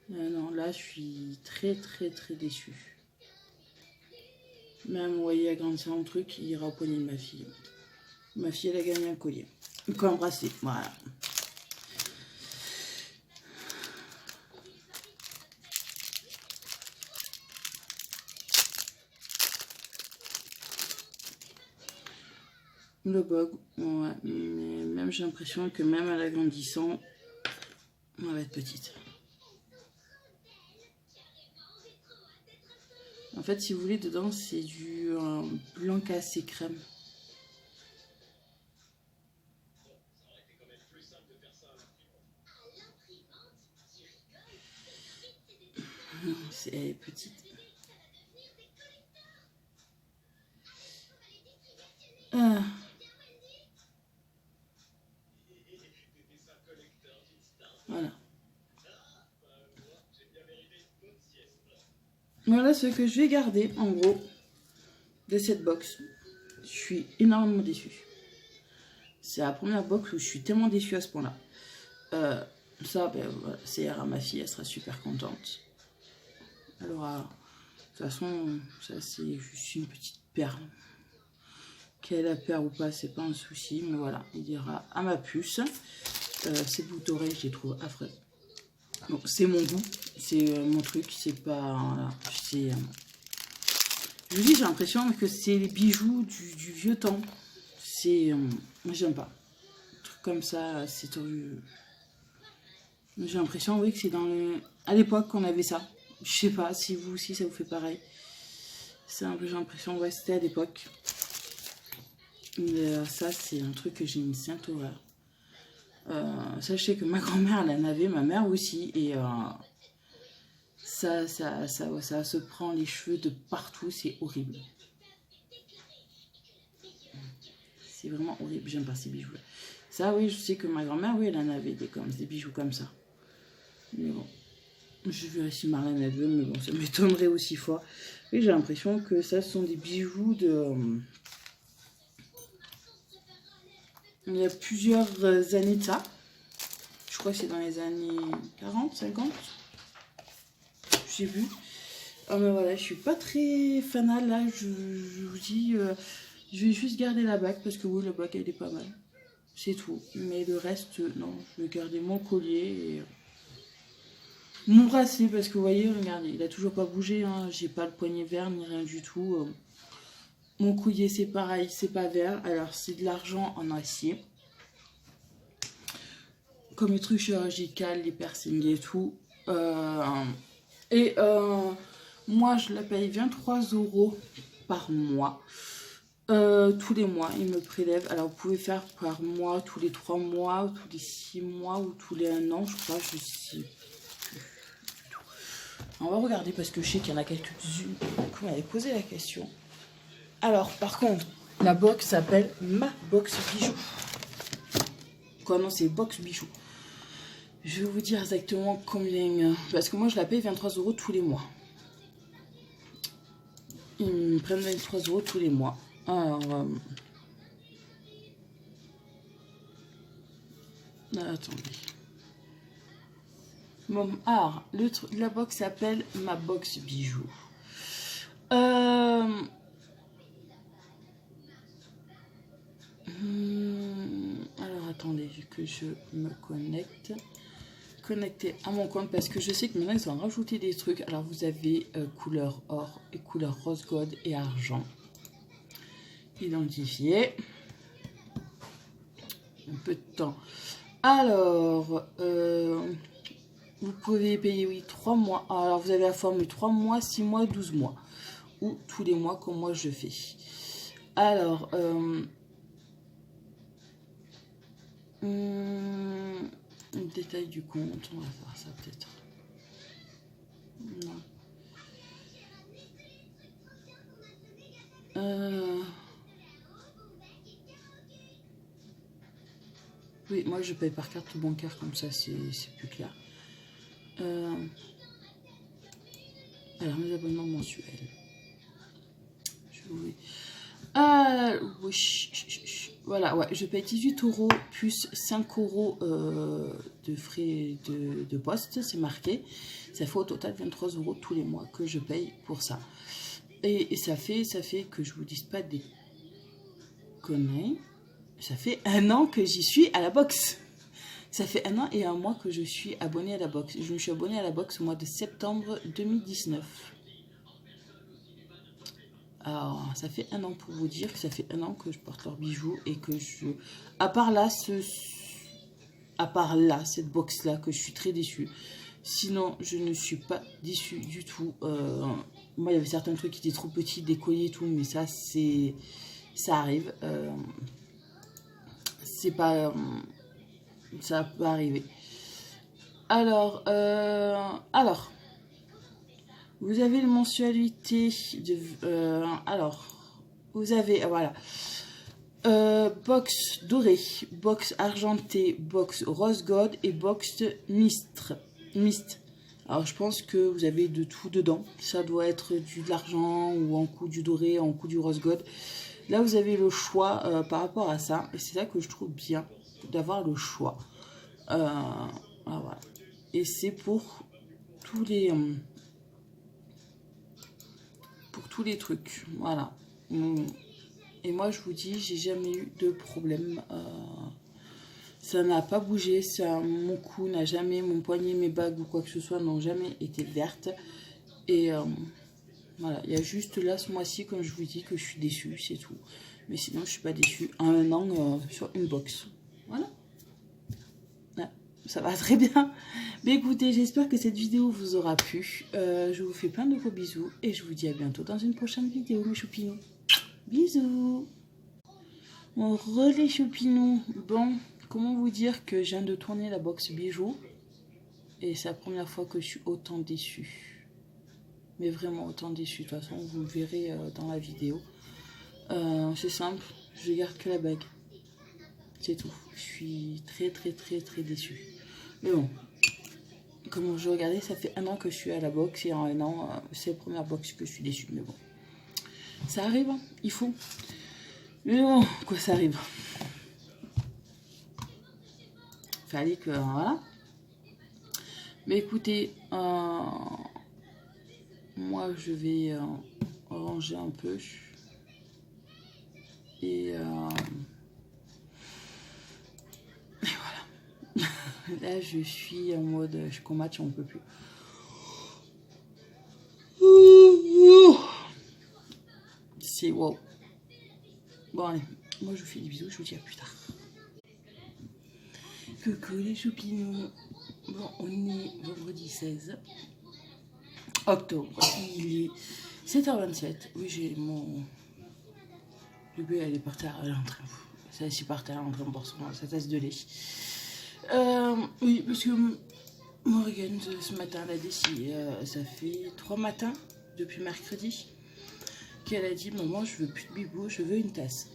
Non, là, je suis très déçue. Même, vous voyez, agrandir un truc, il ira au poignet de ma fille. Ma fille, elle a gagné un collier. Comme un bracelet, voilà. Le bug, ouais, même j'ai l'impression que même à l'agrandissant, on va être petite. En fait, si vous voulez, dedans, c'est du blanc cassé crème. Elle est petite. Ah. Voilà. Voilà ce que je vais garder, en gros, de cette box. Je suis énormément déçue. C'est la première box où je suis tellement déçue à ce point-là. Ça, ben, voilà, c'est à ma fille, elle sera super contente. Elle aura... De toute façon, ça c'est juste une petite perle. Qu'elle la perd ou pas, c'est pas un souci. Mais voilà, il ira à ma puce. Ces boucles d'oreilles, je les trouve affreuses. Bon, c'est mon goût, c'est mon truc, c'est pas... Voilà, c'est... Je vous dis, j'ai l'impression que c'est les bijoux du vieux temps. C'est... moi, j'aime pas. Un truc comme ça, c'est... J'ai l'impression, oui, que c'est dans le... À l'époque qu'on avait ça. Je sais pas si vous aussi, ça vous fait pareil. C'est un peu, j'ai l'impression, ouais, c'était à l'époque. Mais ça, c'est un truc que j'ai une sainte horreur. Sachez que ma grand-mère, elle en avait, ma mère aussi. Et ça se prend les cheveux de partout. C'est horrible. C'est vraiment horrible. J'aime pas ces bijoux-là. Ça, oui, je sais que ma grand-mère, oui, elle en avait des bijoux comme ça. Mais bon. Je verrai si Marlène elle veut, mais bon, ça m'étonnerait aussi fort. Et j'ai l'impression que ça, ce sont des bijoux de... il y a plusieurs années de ça. Je crois que c'est dans les années 40, 50. J'ai vu. Ah mais voilà, je suis pas très fanale là. Je vous dis, je vais juste garder la bague parce que oui, la bague elle est pas mal. C'est tout. Mais le reste, non, je vais garder mon collier et... mon bracelet, parce que vous voyez, regardez, il a toujours pas bougé, hein. J'ai pas le poignet vert ni rien du tout. Mon collier c'est pareil, c'est pas vert, alors c'est de l'argent en acier. Comme les trucs chirurgicaux, les piercings et tout. Moi je la paye 23 € par mois. Tous les mois, il me prélève. Alors vous pouvez faire par mois, tous les 3 mois, tous les 6 mois ou tous les 1 an, je crois, je sais. On va regarder parce que je sais qu'il y en a quelques-unes qui m'avaient posé la question. Alors, par contre, la box s'appelle ma box bijoux. Quoi, non, c'est box bijoux. Je vais vous dire exactement combien. Parce que moi, je la paye 23 € tous les mois. Ils me prennent 23 € tous les mois. Alors. Attendez. Bon, alors, la box s'appelle ma box bijoux. Alors, attendez, que je me connecte. Connecter à mon compte parce que je sais que maintenant ils ont rajouté des trucs. Alors, vous avez couleur or et couleur rose gold et argent. Identifié. Un peu de temps. Alors, vous pouvez payer, oui, 3 mois. Alors, vous avez la formule 3 mois, 6 mois, 12 mois. Ou tous les mois, comme moi, je fais. Alors, le détail du compte, on va faire ça peut-être. Non. Oui, moi, je paye par carte bancaire, comme ça, c'est plus clair. Alors, mes abonnements mensuels. Oui. Voilà, ouais, je paye 18 € plus 5 € de frais de poste, c'est marqué. Ça fait au total 23 € tous les mois que je paye pour ça. Et ça fait que je vous dise pas des conneries. Ça fait 1 an que j'y suis à la box. Ça fait 1 an et 1 mois que je suis abonnée à la box. Je me suis abonnée à la box au mois de septembre 2019. Alors, ça fait 1 an pour vous dire que ça fait 1 an que je porte leurs bijoux et que je... À part là, cette box-là, que je suis très déçue. Sinon, je ne suis pas déçue du tout. Moi, il y avait certains trucs qui étaient trop petits, des colliers et tout, mais ça, ça arrive. C'est pas... ça peut arriver. Alors, vous avez les mensualités de... alors, vous avez... voilà. Box dorée, box argentée, box rose gold et box mist. Alors, je pense que vous avez de tout dedans. Ça doit être de l'argent ou en coup du doré, en coup du rose gold. Là, vous avez le choix par rapport à ça. Et c'est ça que je trouve bien, d'avoir le choix. Voilà. Et c'est pour tous les trucs. Voilà. Et moi, je vous dis, j'ai jamais eu de problème. Ça n'a pas bougé. Mon cou n'a jamais, mon poignet, mes bagues ou quoi que ce soit n'ont jamais été vertes. Et voilà, il y a juste là ce mois-ci, comme je vous dis, que je suis déçue, c'est tout. Mais sinon, je suis pas déçue. En 1 an sur une box. Voilà. Ouais, ça va très bien. Mais écoutez, j'espère que cette vidéo vous aura plu. Je vous fais plein de gros bisous et je vous dis à bientôt dans une prochaine vidéo, mes choupinous. Bisous. Mon relais choupinous. Bon, comment vous dire que je viens de tourner la box bijoux. Et c'est la première fois que je suis autant déçue. Mais vraiment autant déçue. De toute façon, vous le verrez dans la vidéo. C'est simple, je garde que la bague. C'est tout. Je suis très déçue. Mais bon, comme je regardais, ça fait 1 an que je suis à la boxe. Et en 1 an, c'est la première boxe que je suis déçue. Mais bon, ça arrive, hein, il faut. Mais bon, quoi, ça arrive. Fallait que... voilà. Mais écoutez, moi, je vais ranger un peu. Et voilà. Là, je suis en mode, je combatte, on peut plus. C'est wow. Bon, allez, moi je vous fais des bisous, je vous dis à plus tard. Coucou les choupinous. Bon, on est vendredi 16 octobre. Il est 7h27. Oui, j'ai mon... Le bébé, elle est par terre, elle est en train... Ça, c'est par terre, elle est en train de boire sa tasse de lait. Oui, parce que Morgane, ce matin, elle a dit, ça fait 3 matins, depuis mercredi, qu'elle a dit, maman, je veux plus de bibou, je veux une tasse.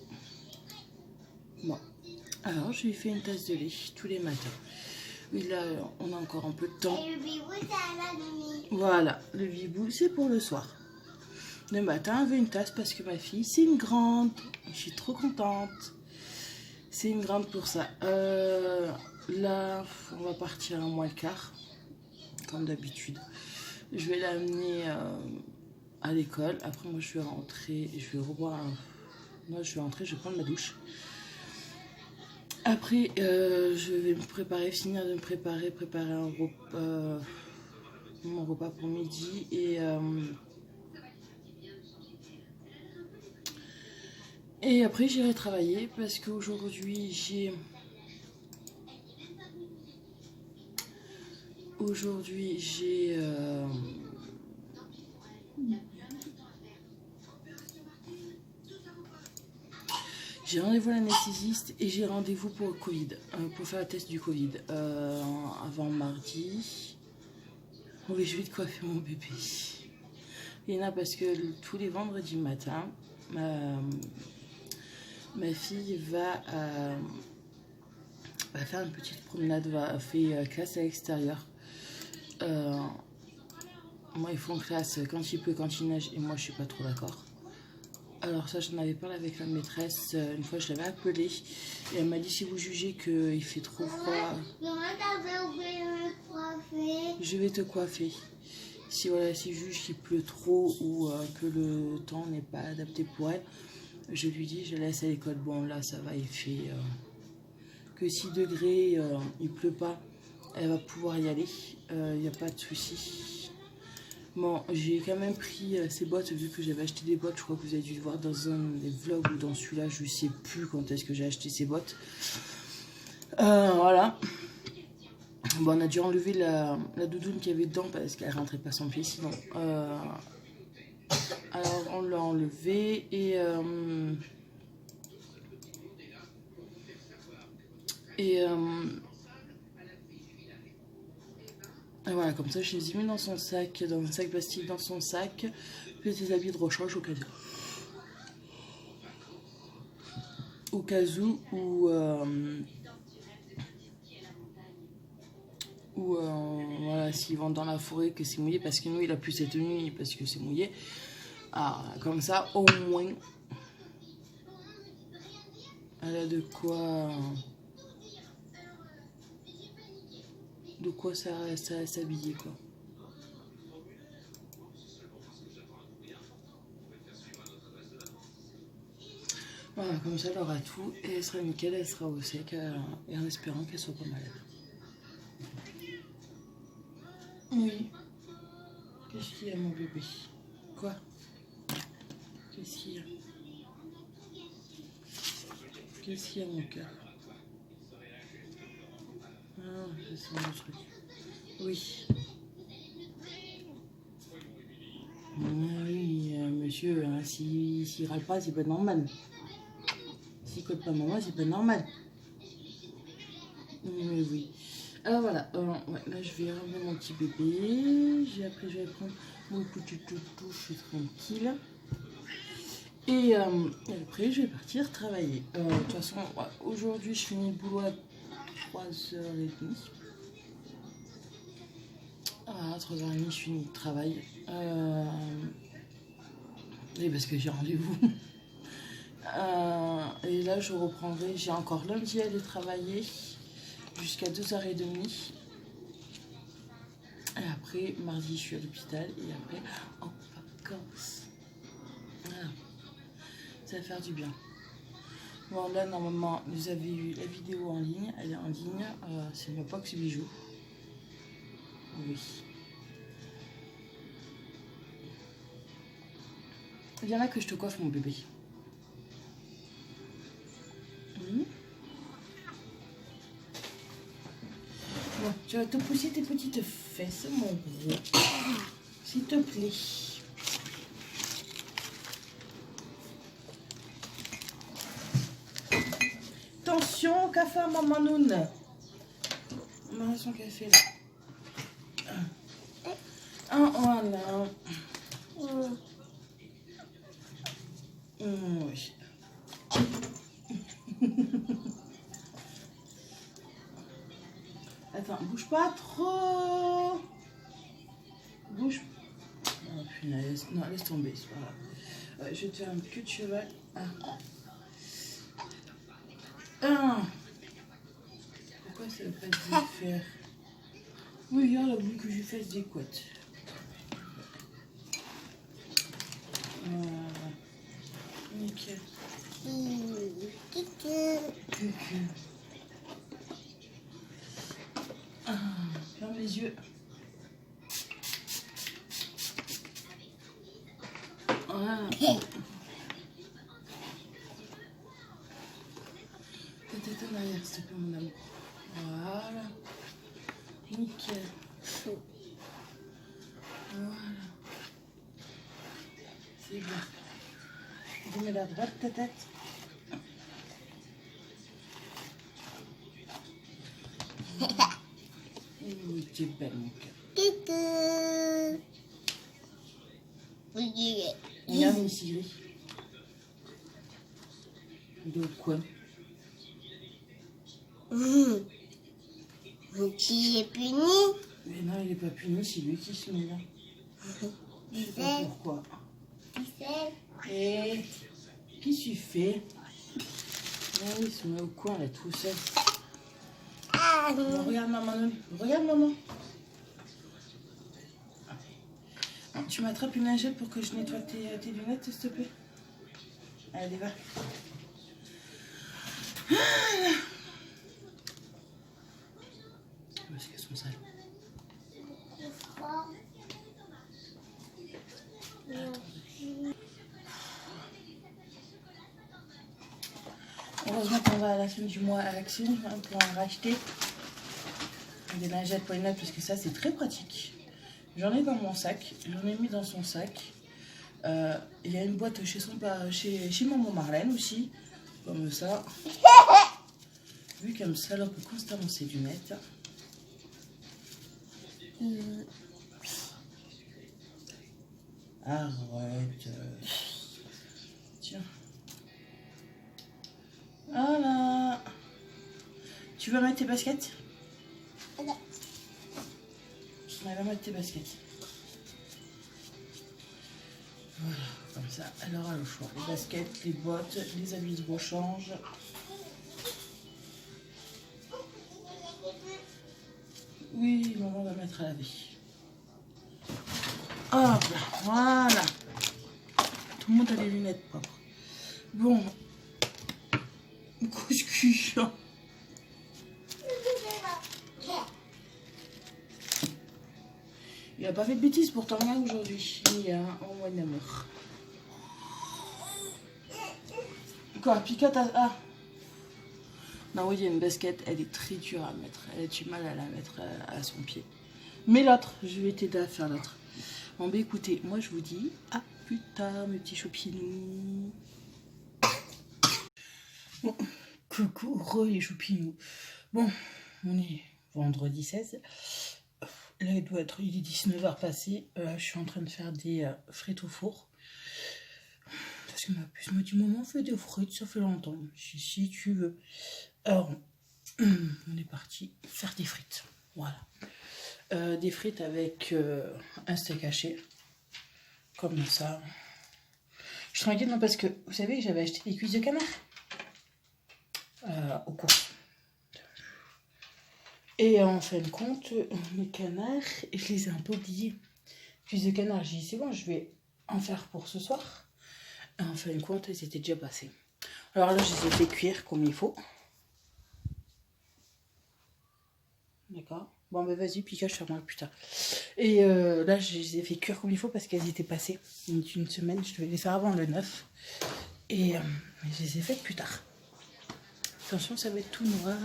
Bon, alors je lui fais une tasse de lait tous les matins. Oui, là, on a encore un peu de temps. Et le bibou, c'est à la nuit. Voilà, le bibou, c'est pour le soir. Le matin, elle veut une tasse parce que ma fille, c'est une grande. Je suis trop contente. C'est une grande pour ça. Là, on va partir à 1h15, comme d'habitude. Je vais l'amener à l'école. Après, moi, je vais rentrer. Je vais revoir. Moi, je vais rentrer, je vais prendre ma douche. Après, je vais me préparer, finir de me préparer mon repas pour midi. Et après, j'irai travailler parce qu'aujourd'hui, j'ai rendez-vous à l'anesthésiste et j'ai rendez-vous pour le Covid, pour faire le test du Covid avant mardi. Oui, je vais de coiffer mon bébé. Il y en a parce que tous les vendredis matin, ma fille va faire une petite promenade, faire classe à l'extérieur. Moi, ils font classe quand il pleut, quand il neige, et moi, je suis pas trop d'accord. Alors ça, j'en avais parlé avec la maîtresse. Une fois, je l'avais appelée et elle m'a dit, si vous jugez qu'il fait trop froid, je vais te coiffer. Si voilà, si je juge qu'il pleut trop ou que le temps n'est pas adapté pour elle, je lui dis, je laisse à l'école. Bon, là, ça va, il fait que 6 degrés, il pleut pas. Elle va pouvoir y aller, il n'y a pas de souci. Bon, j'ai quand même pris ces boîtes vu que j'avais acheté des boîtes. Je crois que vous avez dû le voir dans un des vlogs ou dans celui-là. Je ne sais plus quand est-ce que j'ai acheté ces boîtes. Voilà. Bon, on a dû enlever la doudoune qu'il y avait dedans parce qu'elle rentrait pas son pied sinon. Alors on l'a enlevé et voilà, comme ça je les ai mis dans son sac, dans un sac plastique dans son sac. Petits habits de rechange au cas où. Au cas où voilà, s'ils vont dans la forêt que c'est mouillé, parce que nous il a plu cette nuit parce que c'est mouillé. Ah, comme ça au moins elle a de quoi s'habiller quoi. Voilà, comme ça elle aura tout et elle sera nickel, elle sera au sec et en espérant qu'elle soit pas malade. Oui. Qu'est-ce qu'il y a mon bébé? Quoi? Qu'est-ce qu'il y a? Qu'est-ce qu'il y a mon cœur? Ah, je sens le truc. Oui. Oui, monsieur, hein, s'il râle pas, c'est pas normal. S'il colle pas maman, c'est pas normal. Mais oui. Alors voilà, ouais, là je vais ramener mon petit bébé. Après je vais prendre mon petit toutou, je suis tranquille. Et après je vais partir travailler. De toute façon, ouais, aujourd'hui je finis le boulot à 3h30. À 3h30 je finis le travail. Et parce que j'ai rendez-vous. Et là je reprendrai, j'ai encore lundi à aller travailler jusqu'à 2h30. Et après, mardi, je suis à l'hôpital. Et après, en vacances. Voilà. Ça va faire du bien. Bon, là, normalement, vous avez eu la vidéo en ligne. Elle est en ligne. C'est ma box bijoux. Oui. Viens là que je te coiffe, mon bébé. Bon, tu vas te pousser tes petites fesses, mon gros. S'il te plaît. Attention, café à maman Noun. On a son café là. Ah, voilà. Oui. Attends, bouge pas trop. Bouge. Oh, punaise. Non, laisse tomber, c'est pas grave. Je vais te faire une queue de cheval. Pourquoi ça ne veut pas te faire? Oui, regarde, elle a voulu que je lui fasse des couettes. Nickel. Ferme les yeux. Voilà. Ta tête en arrière, s'il te plaît, mon amour. Voilà. Nickel. Voilà. C'est bien. Remets la droite ta tête. Oui, tu es belle, mon cœur. Regarde une Siri. De quoi? Qui est puni? Mais non, il n'est pas puni, c'est lui qui se met là. Je sais pas pourquoi. Et qu'est-ce qu'il fait? Ah, il se met au coin là tout seul. Non, regarde maman. Regarde maman. Tu m'attrapes une lingette pour que je nettoie tes lunettes, s'il te plaît. Allez, va. Parce qu'elles sont sales. heureusement qu'on va à la fin du mois à Action pour en racheter des lingettes pour les notes parce que ça c'est très pratique. J'en ai dans mon sac, j'en ai mis dans son sac. Il y a une boîte chez maman Marlène aussi, comme ça. Vu qu'elle me salope constamment ses lunettes. Arrête. Tiens. Voilà. Tu vas mettre tes baskets? Non. Elle va mettre tes baskets. Voilà, comme ça, elle aura le choix. Les baskets, les bottes, les habits de rechange. Oui, maman va mettre à laver. Hop là, voilà. Tout le monde a les lunettes propres. Bon. Couscous. Il a pas fait de bêtises pourtant là aujourd'hui. Il y a un mois d'amour. Quoi, picote à... Ah. Non, oui, il y a une basket, elle est très dure à mettre. Elle a du mal à la mettre à son pied. Mais l'autre, je vais t'aider à faire l'autre. Bon, bah écoutez, moi je vous dis à plus tard, mes petits choupinous. Bon, coucou, les choupinous. Bon, on est vendredi 16. Là, il est 19h passé. Je suis en train de faire des frites au four. Parce que ma puce me dit, maman, fais des frites, ça fait longtemps. Si tu veux. Alors, on est parti faire des frites. Voilà. Des frites avec un steak haché. Comme ça. Je suis tranquille, non, parce que vous savez que j'avais acheté des cuisses de canard au cours. Et en fin de compte, les canards, je les ai un peu oubliés. Cuisses de canard, j'ai dit, c'est bon, je vais en faire pour ce soir. Et en fin de compte, elles étaient déjà passées. Alors là, je les ai fait cuire comme il faut. D'accord. Bon, ben vas-y, Pika, je ferme plus tard. Et là, je les ai fait cuire comme il faut parce qu'elles étaient passées. Une semaine, je devais les faire avant le 9. Et je les ai faites plus tard. Attention, ça va être tout noir.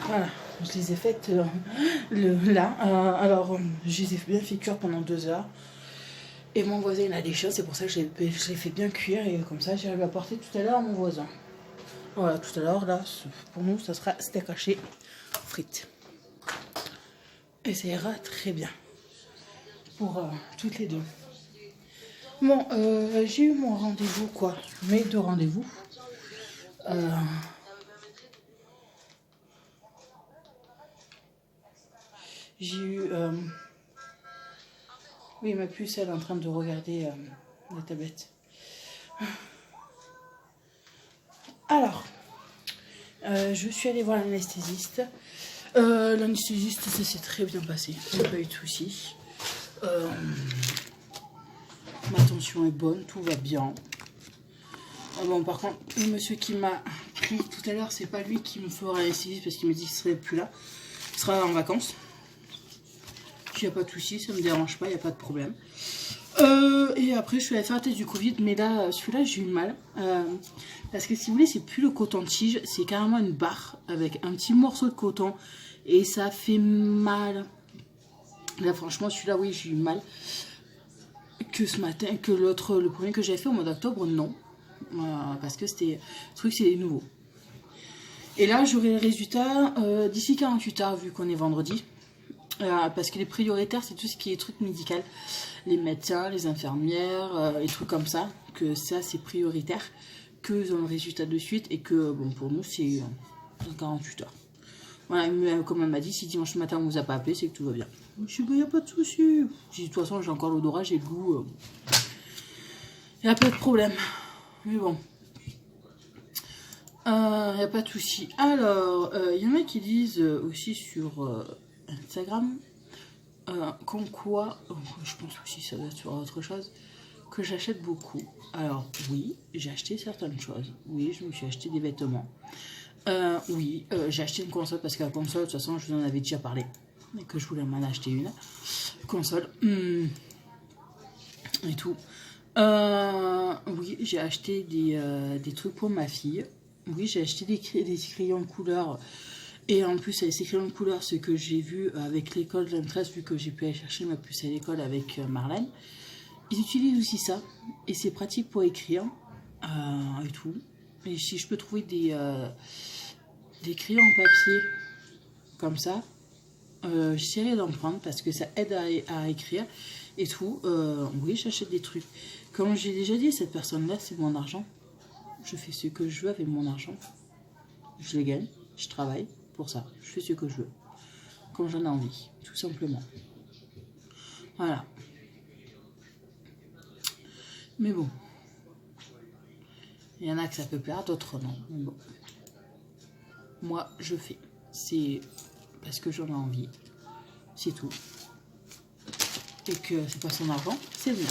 Voilà, je les ai faites là. Alors, je les ai bien fait cuire pendant 2 heures. Et mon voisin, il a des chats, c'est pour ça que je les fait bien cuire. Et comme ça, j'ai apporté tout à l'heure à mon voisin. Voilà, tout à l'heure, là, pour nous, ça sera steak haché, frites. Et ça ira très bien. Pour toutes les deux. Bon, j'ai eu mon rendez-vous, quoi. Mes 2 rendez-vous. J'ai eu... Oui, ma puce, elle est en train de regarder la tablette. Alors, je suis allée voir l'anesthésiste. L'anesthésiste, ça s'est très bien passé. Il n'y a pas eu de soucis. Ma tension est bonne, tout va bien. Bon, par contre, le monsieur qui m'a pris tout à l'heure, c'est pas lui qui me fera l'anesthésiste parce qu'il me dit qu'il serait plus là. Il sera en vacances. Il n'y a pas de soucis, ça me dérange pas, il n'y a pas de problème. Et après, je suis allée faire la test du Covid, mais là, celui-là, j'ai eu mal. Parce que si vous voulez, c'est plus le coton-tige, c'est carrément une barre avec un petit morceau de coton. Et ça fait mal. Là, franchement, celui-là, oui, j'ai eu mal. Que ce matin, que l'autre, le premier que j'avais fait au mois d'octobre, non. Parce que c'était, ce truc, c'est nouveau. Et là, j'aurai le résultat d'ici 48 heures, vu qu'on est vendredi. Parce que les prioritaires, c'est tout ce qui est truc médical. Les médecins, les infirmières, et trucs comme ça. Que ça, c'est prioritaire. Qu'eux ont le résultat de suite. Et que, bon, pour nous, c'est 48 heures. Voilà, comme elle m'a dit, si dimanche matin on vous a pas appelé, c'est que tout va bien. Je dis, il n'y a pas de souci. De toute façon, j'ai encore l'odorat, j'ai le goût. Il n'y a pas de problème. Mais bon. Il n'y a pas de souci. Alors, il y en a qui disent aussi sur Instagram, comme quoi, je pense aussi ça doit être sur autre chose, que j'achète beaucoup. Alors, oui, j'ai acheté certaines choses. Oui, je me suis acheté des vêtements. Oui, j'ai acheté une console parce que la console, de toute façon, je vous en avais déjà parlé. Et que je voulais m'en acheter une. Console. Et tout. Oui, j'ai acheté des trucs pour ma fille. Oui, j'ai acheté des crayons de couleur. Et en plus, avec ces crayons de couleur, ce que j'ai vu avec l'école 23, vu que j'ai pu aller chercher ma puce à l'école avec Marlène, ils utilisent aussi ça. Et c'est pratique pour écrire et tout. Et si je peux trouver des crayons en papier comme ça, j'essaierai d'en prendre parce que ça aide à écrire et tout. Oui, j'achète des trucs. Comme j'ai déjà dit, cette personne-là, c'est mon argent. Je fais ce que je veux avec mon argent. Je le gagne, je travaille pour ça. Je fais ce que je veux. Comme j'en ai envie, tout simplement. Voilà. Mais bon. Il y en a que ça peut plaire, d'autres non. Mais bon. Moi, je fais. C'est parce que j'en ai envie. C'est tout. Et que c'est pas son argent, c'est bien.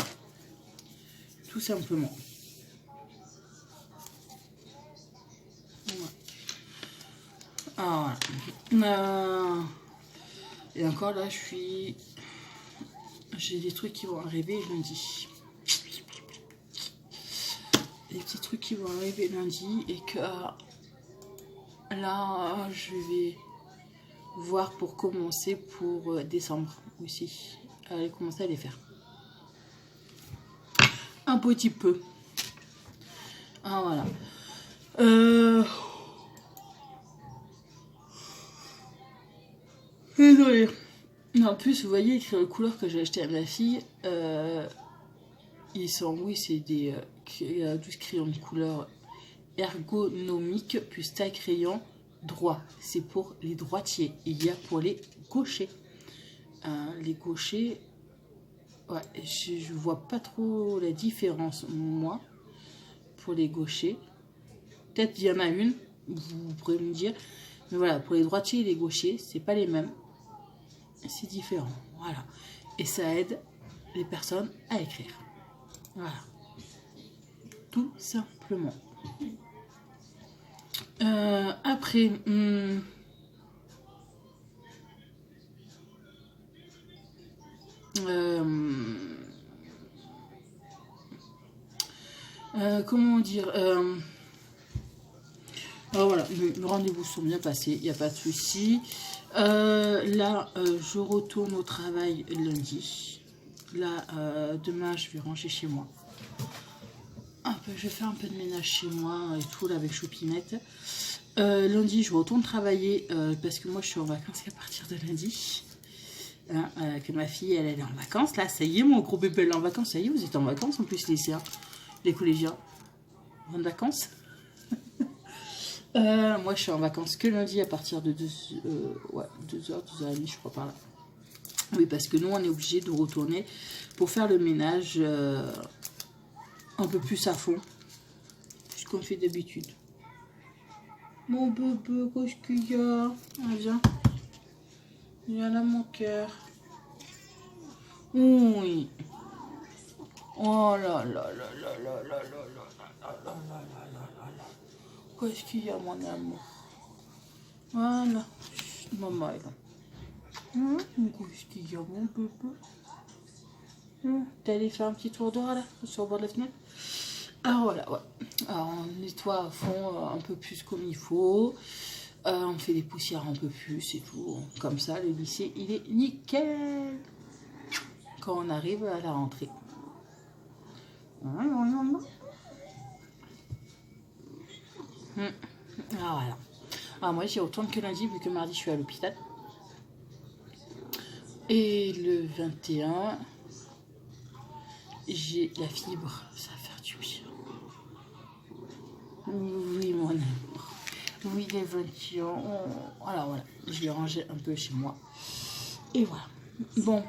Tout simplement. Ah, voilà. Et encore là, j'ai des trucs qui vont arriver lundi. Des petits trucs qui vont arriver lundi et que là, je vais voir pour commencer pour décembre aussi. Aller commencer à les faire. Un petit peu. Ah voilà. Désolée. En plus, vous voyez les couleurs que j'ai achetées à ma fille. Ils sont, oui, c'est des 12 crayons de couleur ergonomiques plus taille crayon droit. C'est pour les droitiers. Il y a pour les gauchers. Les gauchers, ouais, je vois pas trop la différence, moi, pour les gauchers. Peut-être il y en a une, vous pourrez me dire. Mais voilà, pour les droitiers et les gauchers, c'est pas les mêmes. C'est différent, voilà. Et ça aide les personnes à écrire. Voilà. Tout simplement. Après, comment dire, voilà, le rendez-vous sont bien passés, il n'y a pas de souci. Là, je retourne au travail lundi. Là, demain, je vais ranger chez moi. Je vais faire un peu de ménage chez moi et tout, là, avec Choupinette. Lundi, je retourne travailler parce que moi, je suis en vacances à partir de lundi. Que ma fille, elle est en vacances. Là, ça y est, mon gros bébé, elle est en vacances. Ça y est, vous êtes en vacances en plus, les lycéens, les collégiens. En vacances. Moi, je suis en vacances que lundi à partir de 2h, 2h30, je crois, par là. Oui, parce que nous, on est obligé de retourner pour faire le ménage un peu plus à fond, puisqu'on fait d'habitude. Mon bébé, qu'est-ce qu'il y a? Ah, viens. Viens là, mon cœur. Oui. Oh là là là là là là là là là là là là. Qu'est-ce qu'il y a, mon amour? Voilà. Maman est là. Qu'est-ce qu'il y a, mon bébé? T'es allé faire un petit tour dehors, là, sur le bord de la fenêtre? Ah, voilà, ouais. Alors, on nettoie à fond un peu plus comme il faut. On fait des poussières un peu plus et tout. Comme ça, le lycée, il est nickel quand on arrive à la rentrée. Ah, voilà. Alors, moi, j'y retourne que lundi, vu que mardi, je suis à l'hôpital. Et le 21, j'ai la fibre. Ça va faire du bien. Oui, mon amour. Oui, les 21. Alors, voilà. Je vais ranger un peu chez moi. Et voilà. Bon.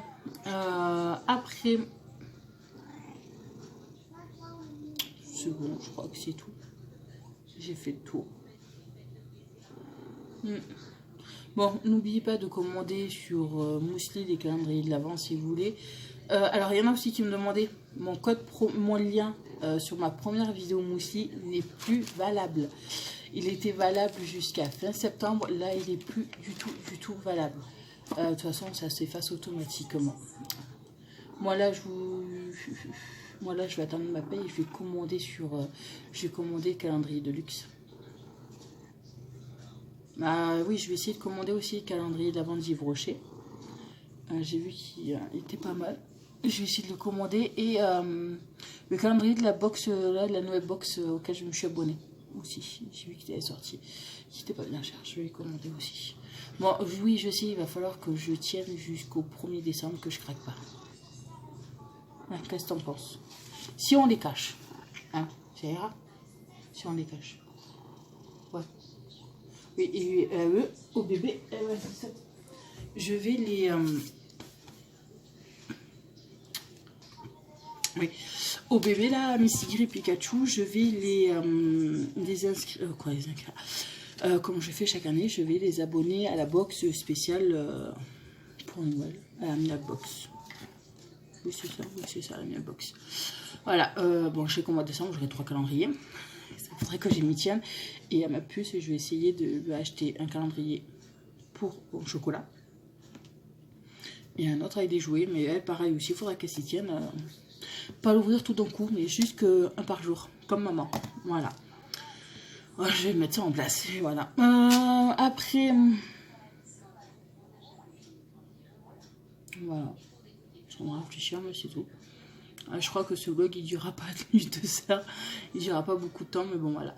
Après... C'est bon, je crois que c'est tout. J'ai fait le tour. Bon, n'oubliez pas de commander sur Mously les calendriers de l'Avent si vous voulez. Alors, il y en a aussi qui me demandaient mon lien sur ma première vidéo Mously n'est plus valable. Il était valable jusqu'à fin septembre. Là, il n'est plus du tout valable. De toute façon, ça s'efface automatiquement. Moi, là, je vous Moi là, je vais attendre ma paye et je vais commander j'ai commandé le calendrier de luxe. Ah oui, je vais essayer de commander aussi le calendrier d'avant d'Yves Rocher. J'ai vu qu'il était pas mal. Je vais essayer de le commander. Et le calendrier de la box, là, de la nouvelle box auquel je me suis abonnée aussi. J'ai vu qu'il était sorti. Qui était pas bien cher. Je vais le commander aussi. Bon, oui, je sais, il va falloir que je tienne jusqu'au 1er décembre, que je craque pas. Hein, qu'est-ce que t'en penses? Si on les cache, hein, ça ira. Si on les cache. Ouais. Oui, et eux, au bébé, ouais, c'est ça. Je vais les... oui. Au bébé, là, Missy Gris Pikachu, je vais les inscrire... quoi, les inscrire comme je fais chaque année, je vais les abonner à la box spéciale pour Noël, à la Mia Box. Oui, c'est ça, la Mia Box. Voilà, bon, je sais qu'au mois de décembre, j'aurai 3 calendriers. Ça faudrait que j'y m'y tienne. Et à ma puce, je vais essayer de lui acheter un calendrier pour au chocolat. Et un autre avec des jouets, mais elle, pareil aussi, il faudra qu'elle s'y tienne. Pas l'ouvrir tout d'un coup, mais juste un par jour, comme maman. Voilà. Ouais, je vais mettre ça en place. Voilà. Après... voilà. Je vais réfléchir, mais c'est tout. Je crois que ce vlog, il durera pas plus de ça. Il durera pas beaucoup de temps, mais bon, voilà.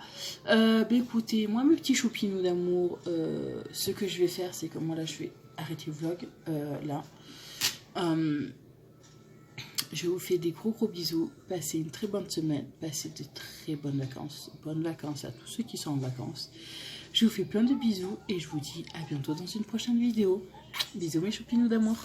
Bah, écoutez, moi, mes petits choupinous d'amour, ce que je vais faire, c'est que moi, là, je vais arrêter le vlog, là. Je vous fais des gros bisous. Passez une très bonne semaine. Passez de très bonnes vacances. Bonnes vacances à tous ceux qui sont en vacances. Je vous fais plein de bisous et je vous dis à bientôt dans une prochaine vidéo. Bisous mes choupinous d'amour.